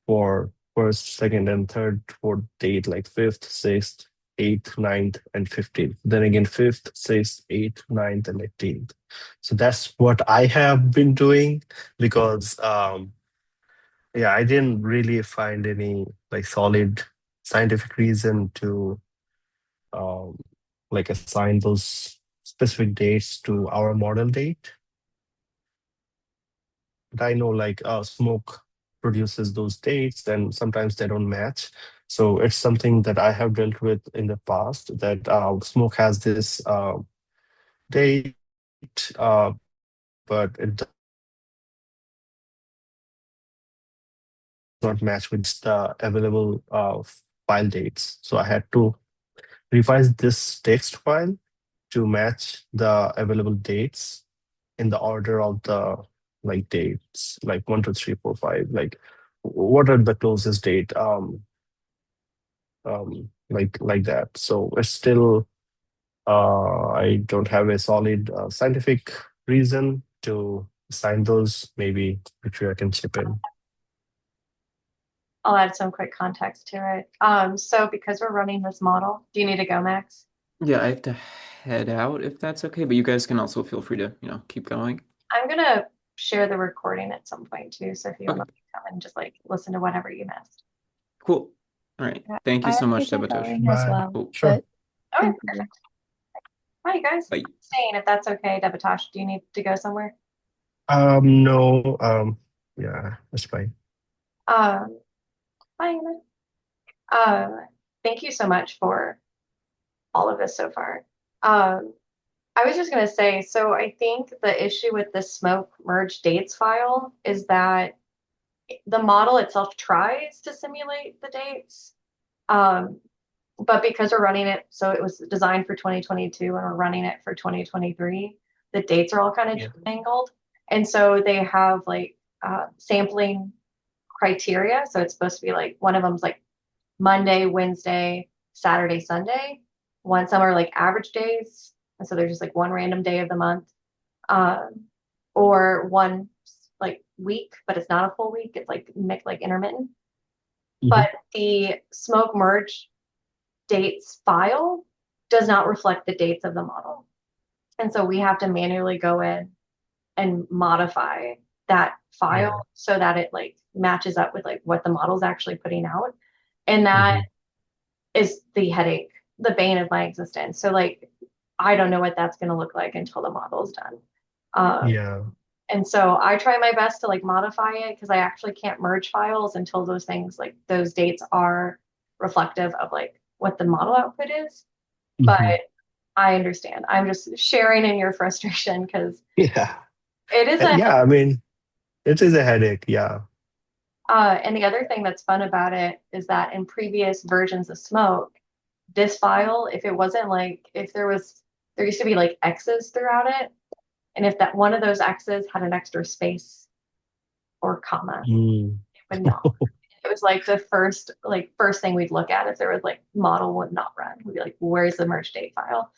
for first, second, and third for date, like 5th, 6th, 8th, 9th, and 15th. Then again, 5th, 6th, 8th, 9th, and 18th. So that's what I have been doing because yeah, I didn't really find any like solid scientific reason to um, like assign those specific dates to our model date. But I know like Smoke produces those dates and sometimes they don't match. So it's something that I have dealt with in the past that Smoke has this date, but it does not match with the available file dates. So I had to revise this text file to match the available dates in the order of the like dates, like 1, 2, 3, 4, 5. Like, what are the closest date? like that. So it's still I don't have a solid scientific reason to assign those. Maybe Victoria can chip in. I'll add some quick context to it. So because we're running this model, do you need to go, Max? Yeah, I have to head out if that's okay, but you guys can also feel free to, keep going. I'm gonna share the recording at some point too. So if you want Okay, to come and just like listen to whatever you missed. cool. All right. Yeah, Thank I you so have to much, get Sabotage. going as Bye. well, Cool. Sure. but Okay, thank you. perfect. Hi, you guys. Bye. Staying if that's okay. Devatosh, do you need to go somewhere? No. Yeah, that's fine. Um, Hi, Anna. Thank you so much for all of this so far. I was just gonna say, so I think the issue with the smoke merge dates file is that the model itself tries to simulate the dates. Um, but because we're running it, so it was designed for 2022 and we're running it for 2023, the dates are all kind of Yeah. jangled. And so they have like sampling criteria. So it's supposed to be like one of them's like Monday, Wednesday, Saturday, Sunday. Some are like average days. And so there's just like one random day of the month. Um, or one like week, but it's not a full week. It's like intermittent. Mhm. But the smoke merge dates file does not reflect the dates of the model. And so we have to manually go in and modify that file Yeah. so that it like matches up with like what the model's actually putting out. And that Mhm. is the headache, the bane of my existence. So like I don't know what that's going to look like until the model's done. Yeah. And so I try my best to like modify it because I actually can't merge files until those things like those dates are reflective of like what the model output is. But Mhm. I understand. I'm just sharing in your frustration because Yeah. it is a Yeah. I mean, it is a headache. Yeah. and the other thing that's fun about it is that in previous versions of Smoke, this file, if it wasn't like if there used to be like X's throughout it, and if that one of those X's had an extra space or comma, Mm. it would not. It was like the first thing we'd look at if there was like model would not run. We'd be like, where's the merge date file?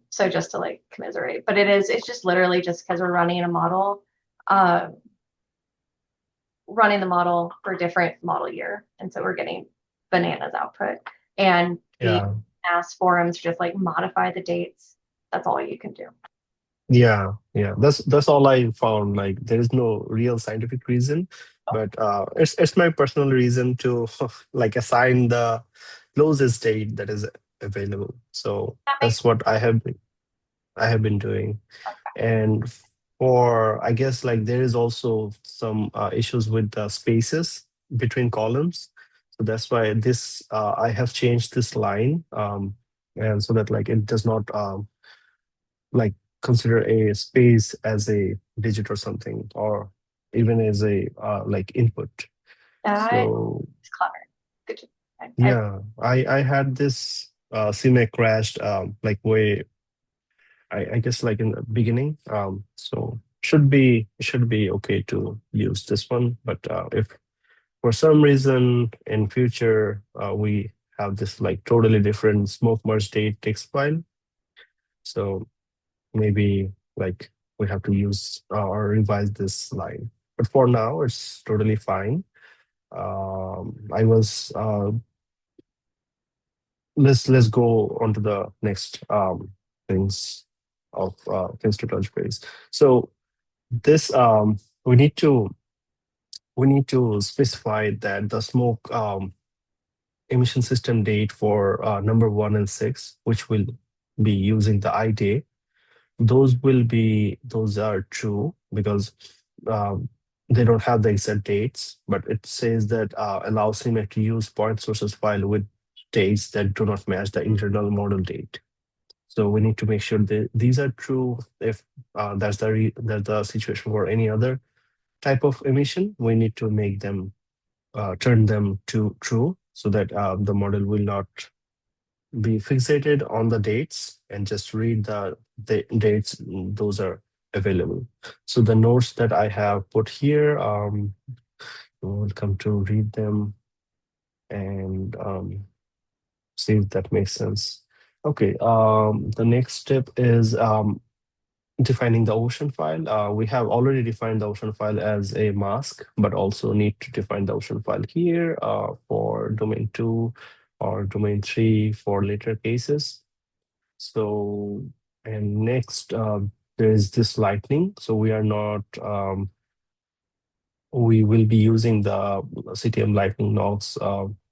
So just to like commiserate, but it's just literally just because we're running a model, um, running the model for different model year. And so we're getting bananas output. And the Yeah. mass forums just like modify the dates. That's all you can do. Yeah. Yeah. That's all I found. Like, there is no real scientific reason, but it's my personal reason to like assign the closest date that is available. So That makes that's what I have been doing. And for, I guess, like, there is also some issues with the spaces between columns. So that's why this I have changed this line, and so that like it does not like consider a space as a digit or something, or even as a like input. that So is clever. Good job. yeah, I had this CMAQ crashed like way, I guess, like in the beginning. So should be okay to use this one. But if for some reason in future we have this like totally different smoke merge date text file, so maybe like we have to use or revise this line. But for now, it's totally fine. I was let's go on to the next things things to touch base. So this we need to specify that the smoke emission system date for number 1 and 6, which will be using the IDA, those are true because um, they don't have the exact dates, but it says that allow CMAQ to use point sources file with dates that do not match the internal model date. So we need to make sure that these are true. If that's the situation for any other type of emission, we need to make them turn them to true so that the model will not be fixated on the dates and just read the dates those are available. So the notes that I have put here, you're welcome to read them. And See if that makes sense. Okay, the next step is defining the ocean file. We have already defined the ocean file as a mask, but also need to define the ocean file here for domain 2 or domain 3 for later cases. So, and next, there is this lightning. So we are not, we will be using the CTM lightning nodes.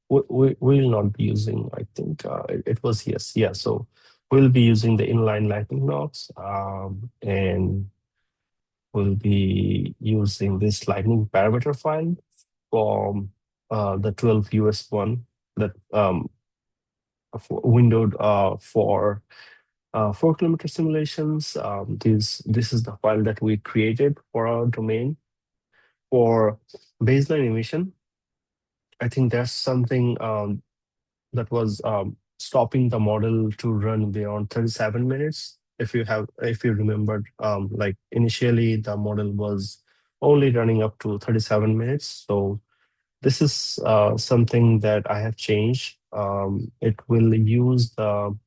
We will not be using, I think it was, yes, yeah. So we'll be using the inline lightning nodes, and we'll be using this lightning parameter file from the 12 US one that windowed for 4 kilometer simulations. This is the file that we created for our domain. For baseline emission, I think there's something that was stopping the model to run beyond 37 minutes. If you remembered, like initially the model was only running up to 37 minutes. So this is something that I have changed. It will use the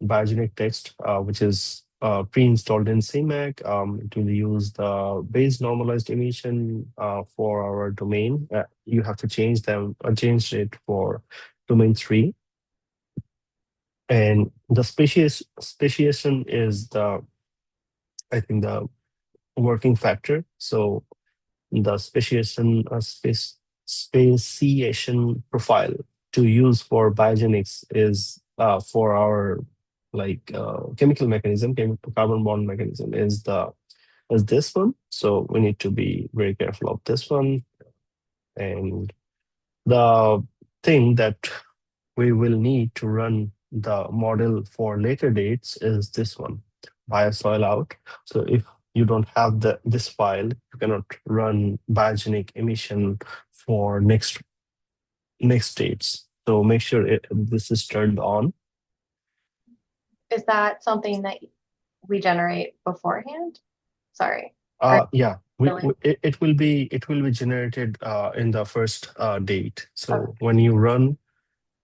biogenic text, which is pre-installed in CMAQ. It will use the base normalized emission for our domain. You have to change it for domain 3. And the speciation is I think, the working factor. So the speciation profile to use for biogenics is for our chemical mechanism, chemical carbon bond mechanism is this one. So we need to be very careful of this one. And the thing that we will need to run the model for later dates is this one, biosoil out. So if you don't have this file, you cannot run biogenic emission for next dates. So make sure this is turned on. Is that something that we generate beforehand? Sorry. Yeah, Really? it will be generated in the first date. So Okay. when you run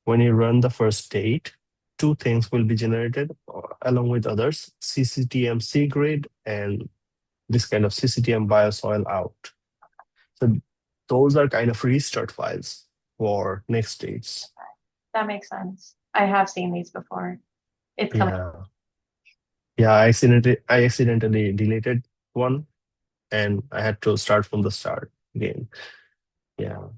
the first date, two things will be generated along with others: CCTM C grade and this kind of CCTM biosoil out. So those are kind of restart files for next dates. That makes sense. I have seen these before. It's coming. Yeah, yeah. I accidentally deleted one, and I had to start from the start again. Yeah.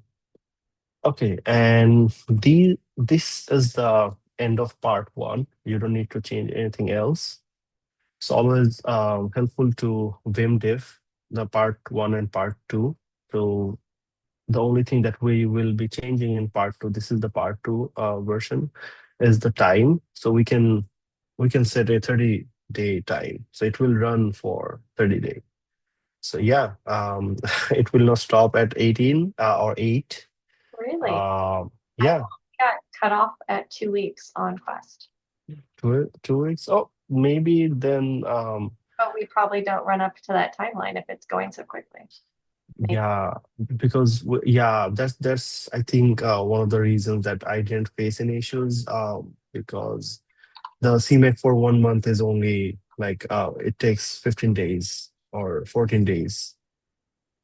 Okay, and this is the end of part 1. You don't need to change anything else. It's always helpful to Vim diff the part 1 and part 2. So the only thing that we will be changing in part 2, this is the part 2 version, is the time. So we can set a 30-day time. So it will run for 30 days. So yeah, it will not stop at 18 or 8. Really? Yeah, Got cut off at 2 weeks on Quest. 2 weeks. Oh, maybe then. But we probably don't run up to that timeline if it's going so quickly. Maybe. Yeah, because yeah, that's I think one of the reasons that I didn't face any issues. Because the CMAQ for 1 month is only like it takes 15 days or 14 days.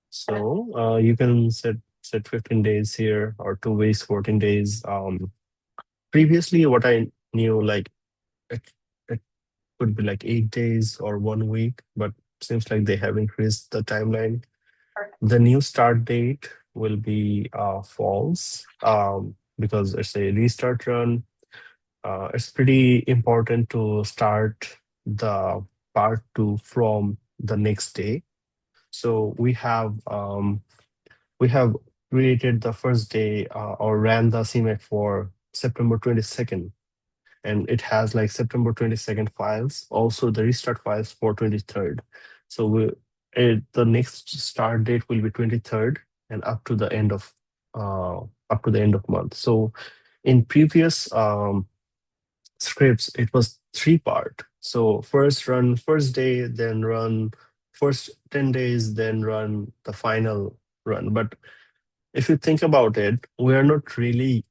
So you can set 15 days here, or 2 weeks, 14 days. Previously, what I knew, like it could be like 8 days or 1 week, but seems like they have increased the timeline. Perfect. The new start date will be false because it's a restart run. It's pretty important to start the part 2 from the next day. So we have created the first day or ran the CMAQ for September 22nd, and it has like September 22nd files, also the restart files for 23rd. So the next start date will be 23rd and up to the end of month. So in previous scripts, it was 3 part. So first run first day, then run first 10 days, then run the final run. But if you think about it, we are not really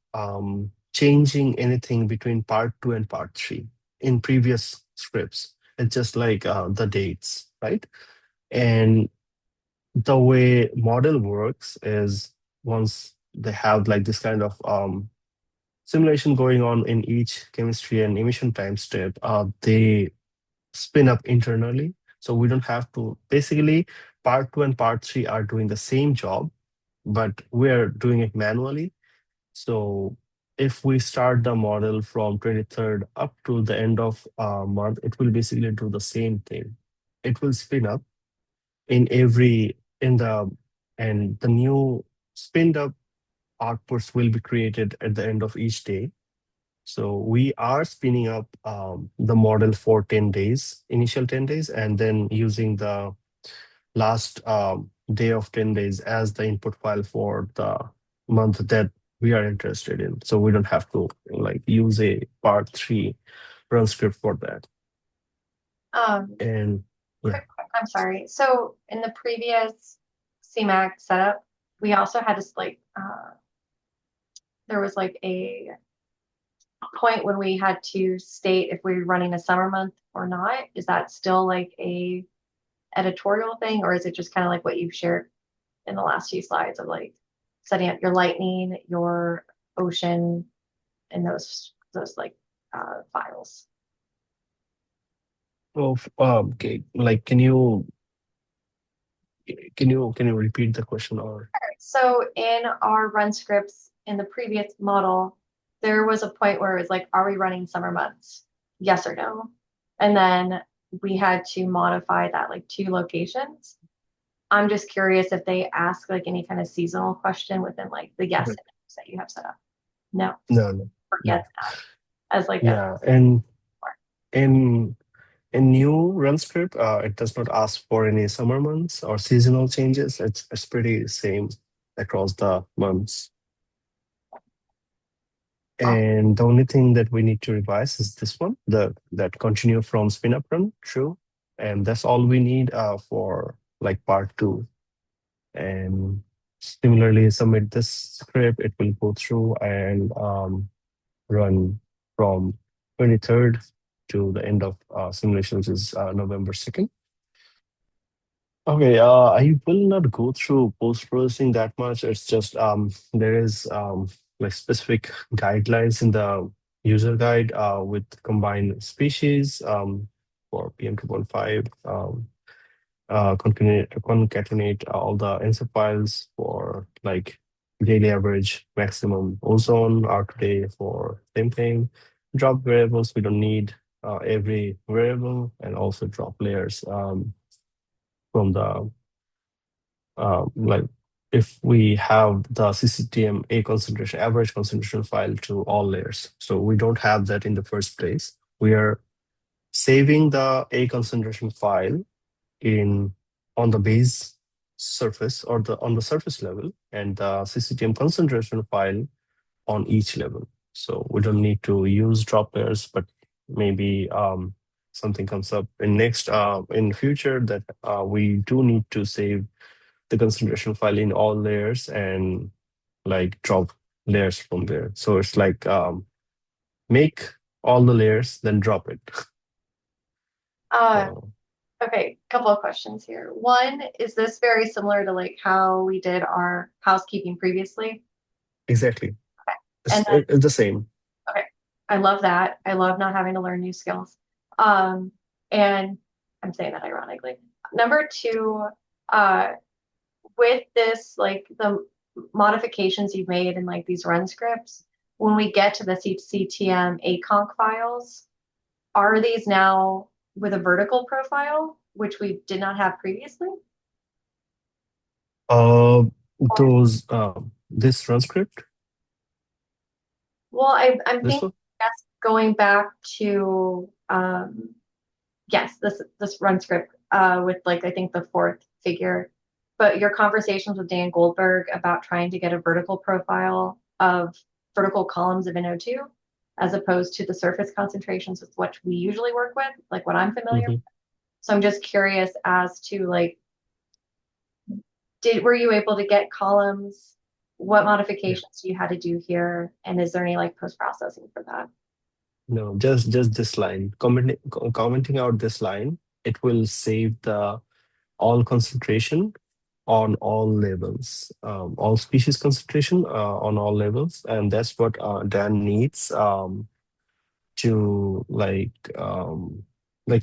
changing anything between part 2 and part 3 in previous scripts. It's just like the dates, right? And the way model works is once they have like this kind of simulation going on in each chemistry and emission time step, they spin up internally. So we don't have to, basically, part 2 and part 3 are doing the same job, but we're doing it manually. So if we start the model from 23rd up to the end of month, it will basically do the same thing. It will spin up in every, in the, and the new spinned up outputs will be created at the end of each day. So we are spinning up the model for 10 days, initial 10 days, and then using the last day of 10 days as the input file for the month that we are interested in. So we don't have to like use a part 3 run script for that. Um, And yeah. I'm sorry. So in the previous CMAQ setup, we also had this like there was like a point when we had to state if we were running a summer month or not. Is that still like a editorial thing, or is it just kind of like what you've shared in the last few slides of like setting up your lightning, your ocean, and those like files? So okay, like can you repeat the question or? So in our run scripts in the previous model, there was a point where it was like, are we running summer months? Yes or no? And then we had to modify that like 2 locations. I'm just curious if they ask like any kind of seasonal question within like the yes Okay. and no's that you have set up. No, No, no, forget no. that as like a Yeah, and in new run script, it does not ask for any summer months or seasonal changes. It's pretty same across the months. And the only thing that we need to revise is this one, the that continue from spin up run, true. And that's all we need for like part 2. And similarly, submit this script, it will go through and run from 23rd to the end of simulation, which is November 2nd. Okay, I will not go through post-processing that much. It's just there is like specific guidelines in the user guide with combined species for PM 2.5, concatenate all the answer files for like daily average maximum ozone out today for same thing. Drop variables, we don't need every variable, and also drop layers from the like if we have the CCTM A concentration, average concentration file to all layers. So we don't have that in the first place. We are saving the A concentration file in on the base surface or the on the surface level, and the CCTM concentration file on each level. So we don't need to use drop layers, but maybe something comes up in next in future that we do need to save the concentration file in all layers and like drop layers from there. So it's like make all the layers, then drop it. Uh, So okay, couple of questions here. One, is this very similar to like how we did our housekeeping previously? exactly, And then, it's the same. okay, I love that. I love not having to learn new skills. Um, and I'm saying that ironically. Number 2, uh, with this, like the modifications you've made in like these run scripts, when we get to the CTM ACONC files, are these now with a vertical profile, which we did not have previously? Uh, Or, those this run script, well, I'm this thinking, one. yes, going back to yes, this run script with like I think the 4th figure, but your conversations with Dan Goldberg about trying to get a vertical profile of vertical columns of NO2 as opposed to the surface concentrations with what we usually work with, like what I'm familiar with. Mhm. So I'm just curious as to like, were you able to get columns what Yeah. modifications you had to do here, and is there any like post-processing for that? No, just this line. Commenting out this line, it will save the all concentration on all levels, all species concentration on all levels, and that's what Dan needs to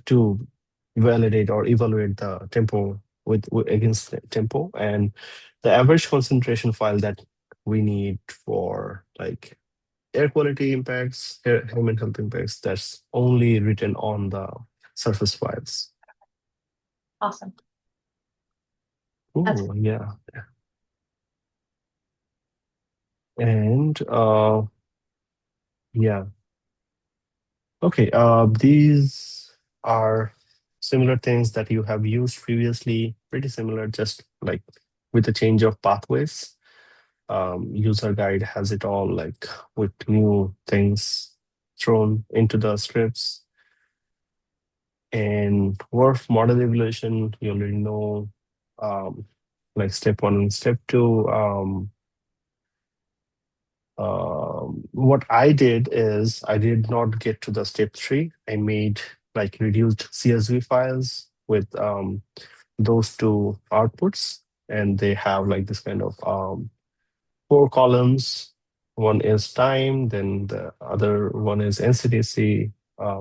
to validate or evaluate the tempo against the tempo, and the average concentration file that we need for like air quality impacts, human health impacts, that's only written on the surface files. Awesome. That's Oh, yeah. And yeah. Okay, these are similar things that you have used previously, pretty similar, just like with a change of pathways. User guide has it all like with new things thrown into the scripts. And WRF model evaluation, you already know, like step one and step two. What I did is I did not get to the step three. I made like reduced CSV files with those two outputs, and they have like this kind of four columns. One is time, then the other one is NCDC,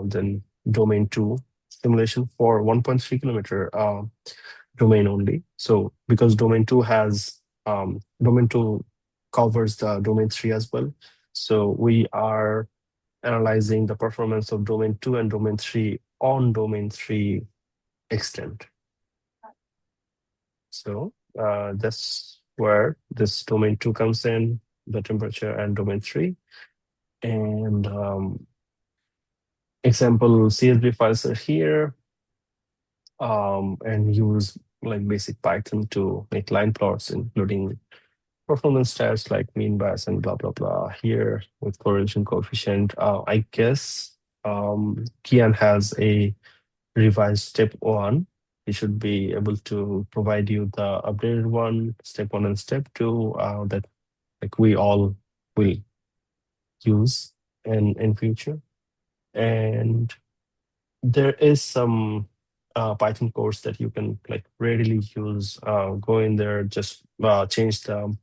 then domain two simulation for 1.3 kilometer domain only. So because domain two covers the domain three as well. So we are analyzing the performance of domain two and domain three on domain three extent. So that's where this domain two comes in, the temperature, and domain three. And example CSV files are here, and use like basic Python to make line plots, including performance stats like mean, bias, and blah, blah, blah here with correlation coefficient. I guess Kian has a revised step one. He should be able to provide you the updated one, step one and step two, that like we all will use in future. And there is some Python course that you can like readily use. Go in there, just change the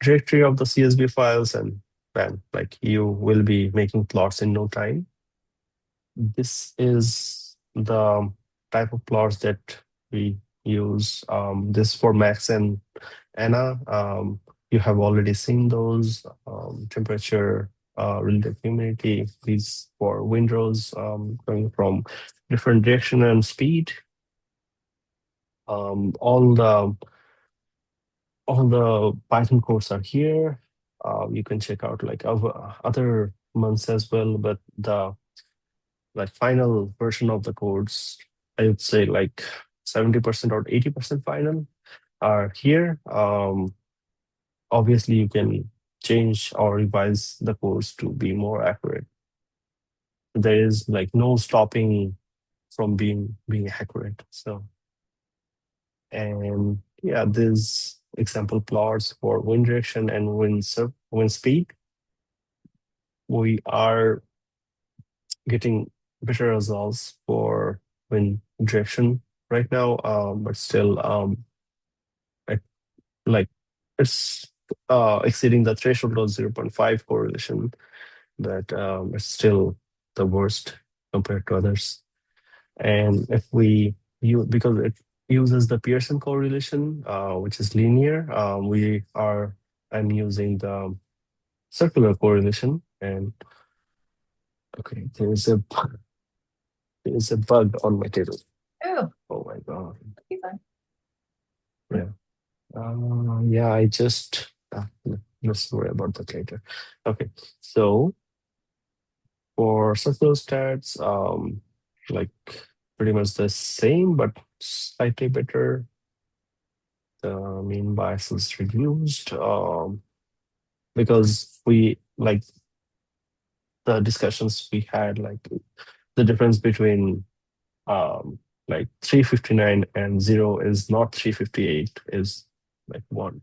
directory of the CSV files, and bam, like you will be making plots in no time. This is the type of plots that we use. This for Max and Anna. You have already seen those temperature, relative humidity. These for windrows coming from different direction and speed. All the Python codes are here. You can check out like other months as well, but the like final version of the codes, I would say like 70% or 80% final are here. Obviously, you can change or revise the codes to be more accurate. There is like no stopping from being accurate. So, and yeah, there's example plots for wind direction and wind speed. We are getting better results for wind direction right now, but still, I, like it's exceeding the threshold of 0.5 correlation, but it's still the worst compared to others. And if we use, because it uses the Pearson correlation, which is linear, I'm using the circular correlation. And okay, there's a bug on my table. ooh, Oh my god. that'd be fun. Yeah. Yeah, I just let's worry about that later. Okay, so for circular stats, like pretty much the same, but slightly better. The mean bias is reduced, because we like the discussions we had, like the difference between like 359 and 0 is not 358, is like 1.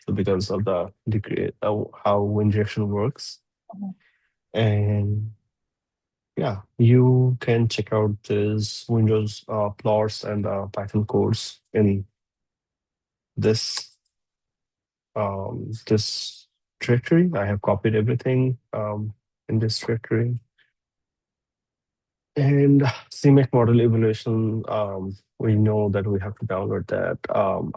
So because of the degree, how wind direction works. Mhm. And yeah, you can check out this Windows plots and Python codes in this this directory. I have copied everything in this directory. And CMAQ model evaluation, we know that we have to download that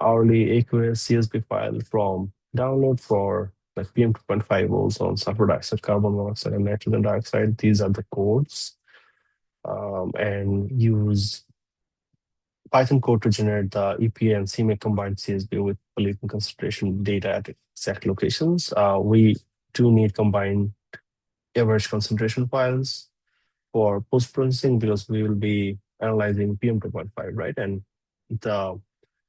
hourly aqueous CSV file from download for like PM 2.5 ozone, sulfur dioxide, carbon monoxide, and nitrogen dioxide. These are the codes. And use Python code to generate the EPA and CMAQ combined CSV with pollutant concentration data at exact locations. We do need combined average concentration files for post-processing because we will be analyzing PM 2.5, right? And the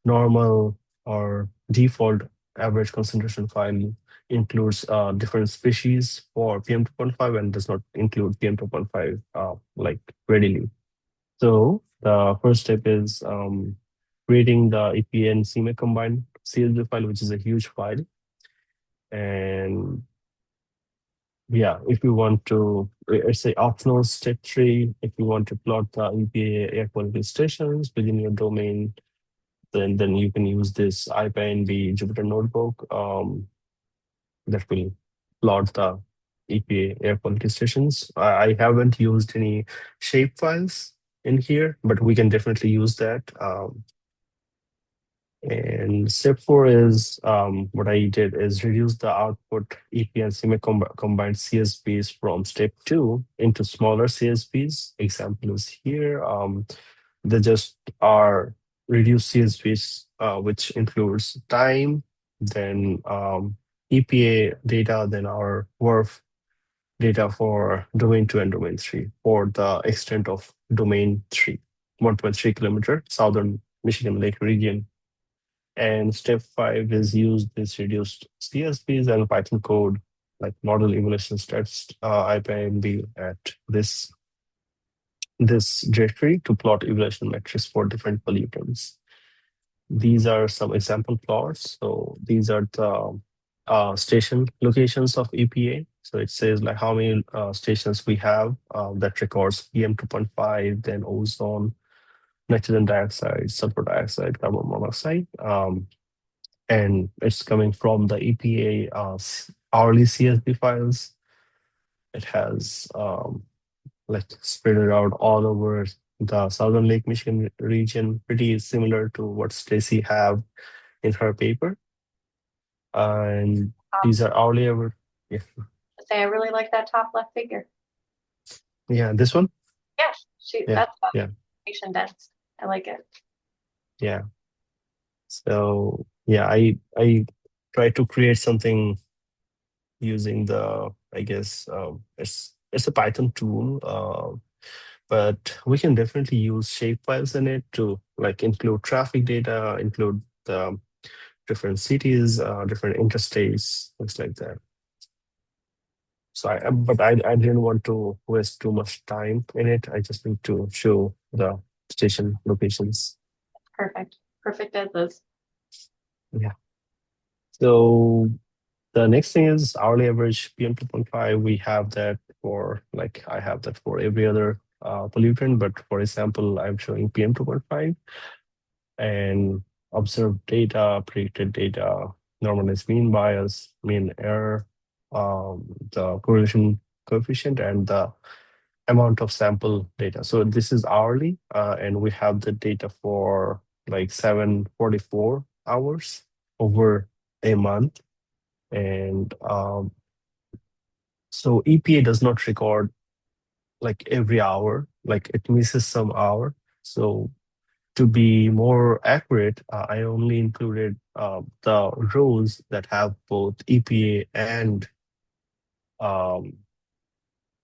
normal or default average concentration file includes different species for PM 2.5 and does not include PM 2.5 like readily. So the first step is creating the EPA and CMAQ combined CSV file, which is a huge file. And yeah, if you want to, it's a optional step 3. If you want to plot the EPA air quality stations within your domain, then you can use this IPNB Jupyter notebook that will plot the EPA air quality stations. I haven't used any shape files in here, but we can definitely use that. And step 4 is what I did is reduce the output EP and CMA combined CSVs from step 2 into smaller CSVs. Example is here. They just are reduced CSVs, which includes time, then EPA data, then our WRF data for domain 2 and domain 3 for the extent of domain 3, 1.3 kilometer, southern Michigan Lake region. And step 5 is use this reduced CSVs and Python code like model evaluation stats IPMB at this directory to plot evaluation metrics for different pollutants. These are some example plots. So these are the station locations of EPA. So it says like how many stations we have that records PM 2.5, then ozone, nitrogen dioxide, sulfur dioxide, carbon monoxide. And it's coming from the EPA hourly CSV files. It has like spread it out all over the southern Lake Michigan region, pretty similar to what Stacy have in her paper. And these are hourly ever. Yeah, Say I really like that top left figure. yeah, this one. Yeah, Yeah, that's yeah, information dense. I like it. yeah. So yeah, I try to create something using the I guess it's a Python tool, but we can definitely use shapefiles in it to like include traffic data, include the different cities, different interstates, things like that. So I didn't want to waste too much time in it. I just need to show the station locations. Perfect. Perfect as is. Yeah. So the next thing is hourly average PM 2.5. We have that for like I have that for every other pollutant, but for example, I'm showing PM 2.5 and observed data, predicted data, normalized mean bias, mean error, the correlation coefficient, and the amount of sample data. So this is hourly, and we have the data for like 744 hours over a month. And so EPA does not record like every hour, like it misses some hour. So to be more accurate, I only included the rows that have both EPA and um,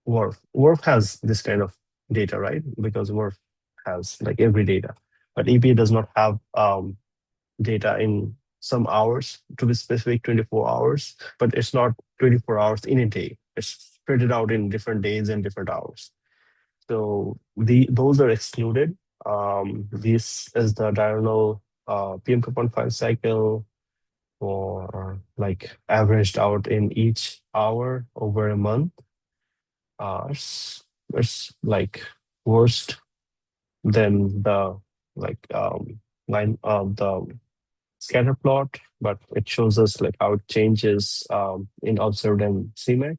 WRF. WRF has this kind of data, right? Because WRF has like every data, but EPA does not have data in some hours, to be specific, 24 hours, but it's not 24 hours in a day. It's spread it out in different days and different hours. So those are excluded. This is the diurnal PM 2.5 cycle. for like averaged out in each hour over a month. It's like worst than the like line of the scatter plot, but it shows us like how it changes in observed and CMAQ.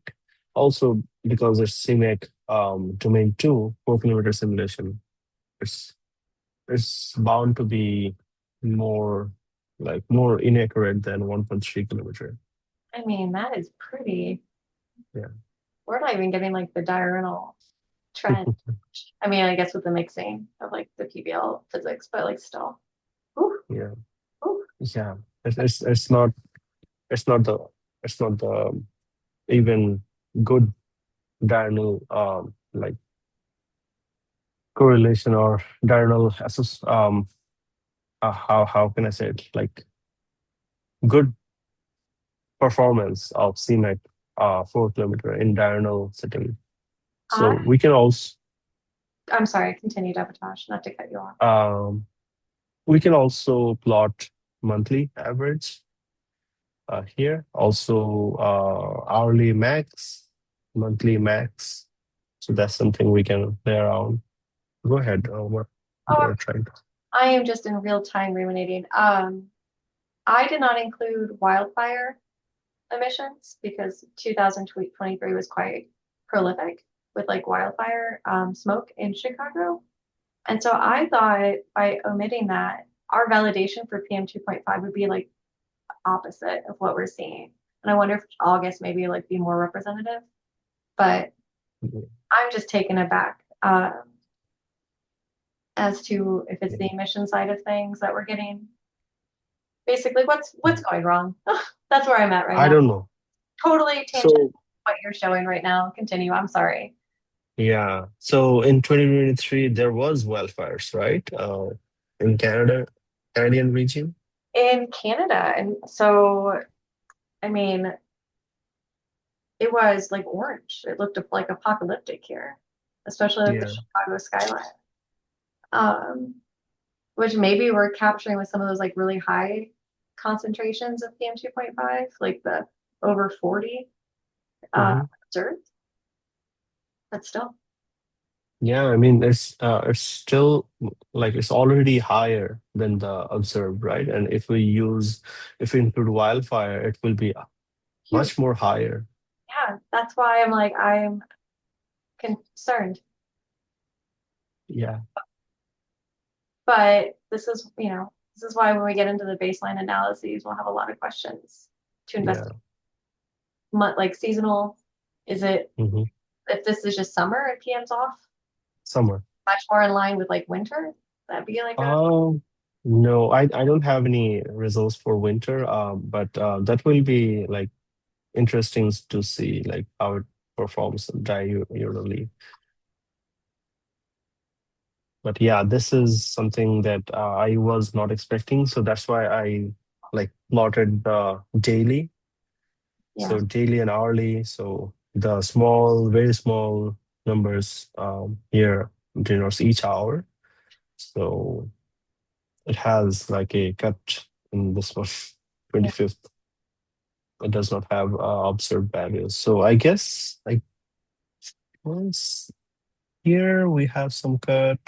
Also, because it's CMAQ domain 2, 4 kilometer simulation, it's it's bound to be more more inaccurate than 1.3 kilometer. I mean, that is pretty. Yeah. We're not even getting like the diurnal trend. I mean, I guess with the mixing of like the PBL physics, but like still. Ooh, Yeah. ooh. Yeah. It's not it's not the it's not the even good diurnal like correlation or diurnal how can I say it, like good performance of CMAQ 4 kilometer in diurnal setting. So I, we can also I'm sorry, continue, Devatage, not to cut you off. um, we can also plot monthly average here. Also hourly max, monthly max. So that's something we can play around. Go ahead. What Oh, you're trying to. I am just in real time ruminating. I did not include wildfire emissions because 2023 was quite prolific with like wildfire smoke in Chicago. And so I thought by omitting that, our validation for PM 2.5 would be like opposite of what we're seeing. And I wonder if August maybe like be more representative, but I'm just taken aback as to if it's the emission side of things that we're getting. Basically, what's going wrong? That's where I'm at right I now. don't know. Totally tangent So what you're showing right now. Continue. I'm sorry. yeah. So in 2023 there was wildfires, right? In Canada, Canadian region. In Canada, and so I mean, it was like orange. It looked like apocalyptic here, especially like the Yeah. Chicago skyline. Um, which maybe we're capturing with some of those like really high concentrations of PM 2.5, like the over 40 Mm-hmm. observed, but still. Yeah, I mean it's still like it's already higher than the observed, right? And if we include wildfire, it will be Huge. much more higher. Yeah, that's why I'm concerned. Yeah, But this is why when we get into the baseline analyses, we'll have a lot of questions to yeah. investigate. Like seasonal, is it Hmm. if this is just summer and PM's off, Summer. much more in line with like winter? That'd be like a No, I don't have any results for winter. But that will be like interesting to see like how it performs diurnally. But yeah, this is something that I was not expecting, so that's why I like plotted the daily. yeah, So daily and hourly. So the small, very small numbers here denotes each hour. So it has like a cut in this one, yeah. 25th. It does not have observed values. So I guess like once here we have some cut.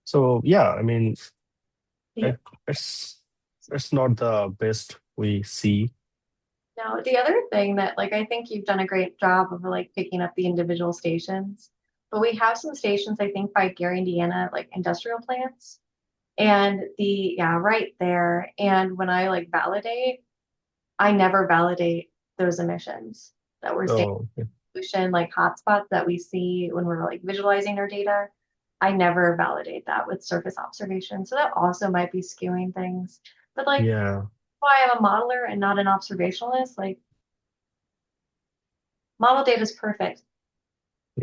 So yeah, I mean The it, it's not the best we see. Now, the other thing that like I think you've done a great job of like picking up the individual stations, but we have some stations I think by Gary, Indiana, like industrial plants, and the yeah, right there. And when I like validate, I never validate those emissions that we're seeing Oh, okay. pollution like hotspots that we see when we're like visualizing our data. I never validate that with surface observation. So that also might be skewing things. But like Yeah. why I'm a modeler and not an observationalist, like model data is perfect.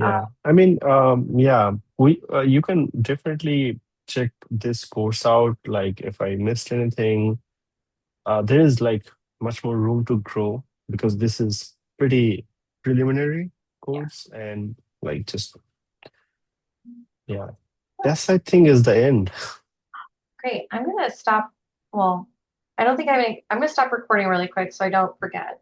Uh, Yeah, I mean, yeah, we you can definitely check this course out. Like, if I missed anything, there is like much more room to grow because this is pretty preliminary yeah, course, and like just yeah, that's I think is the end. great. I'm gonna stop. Well, I don't think I'm gonna stop recording really quick so I don't forget.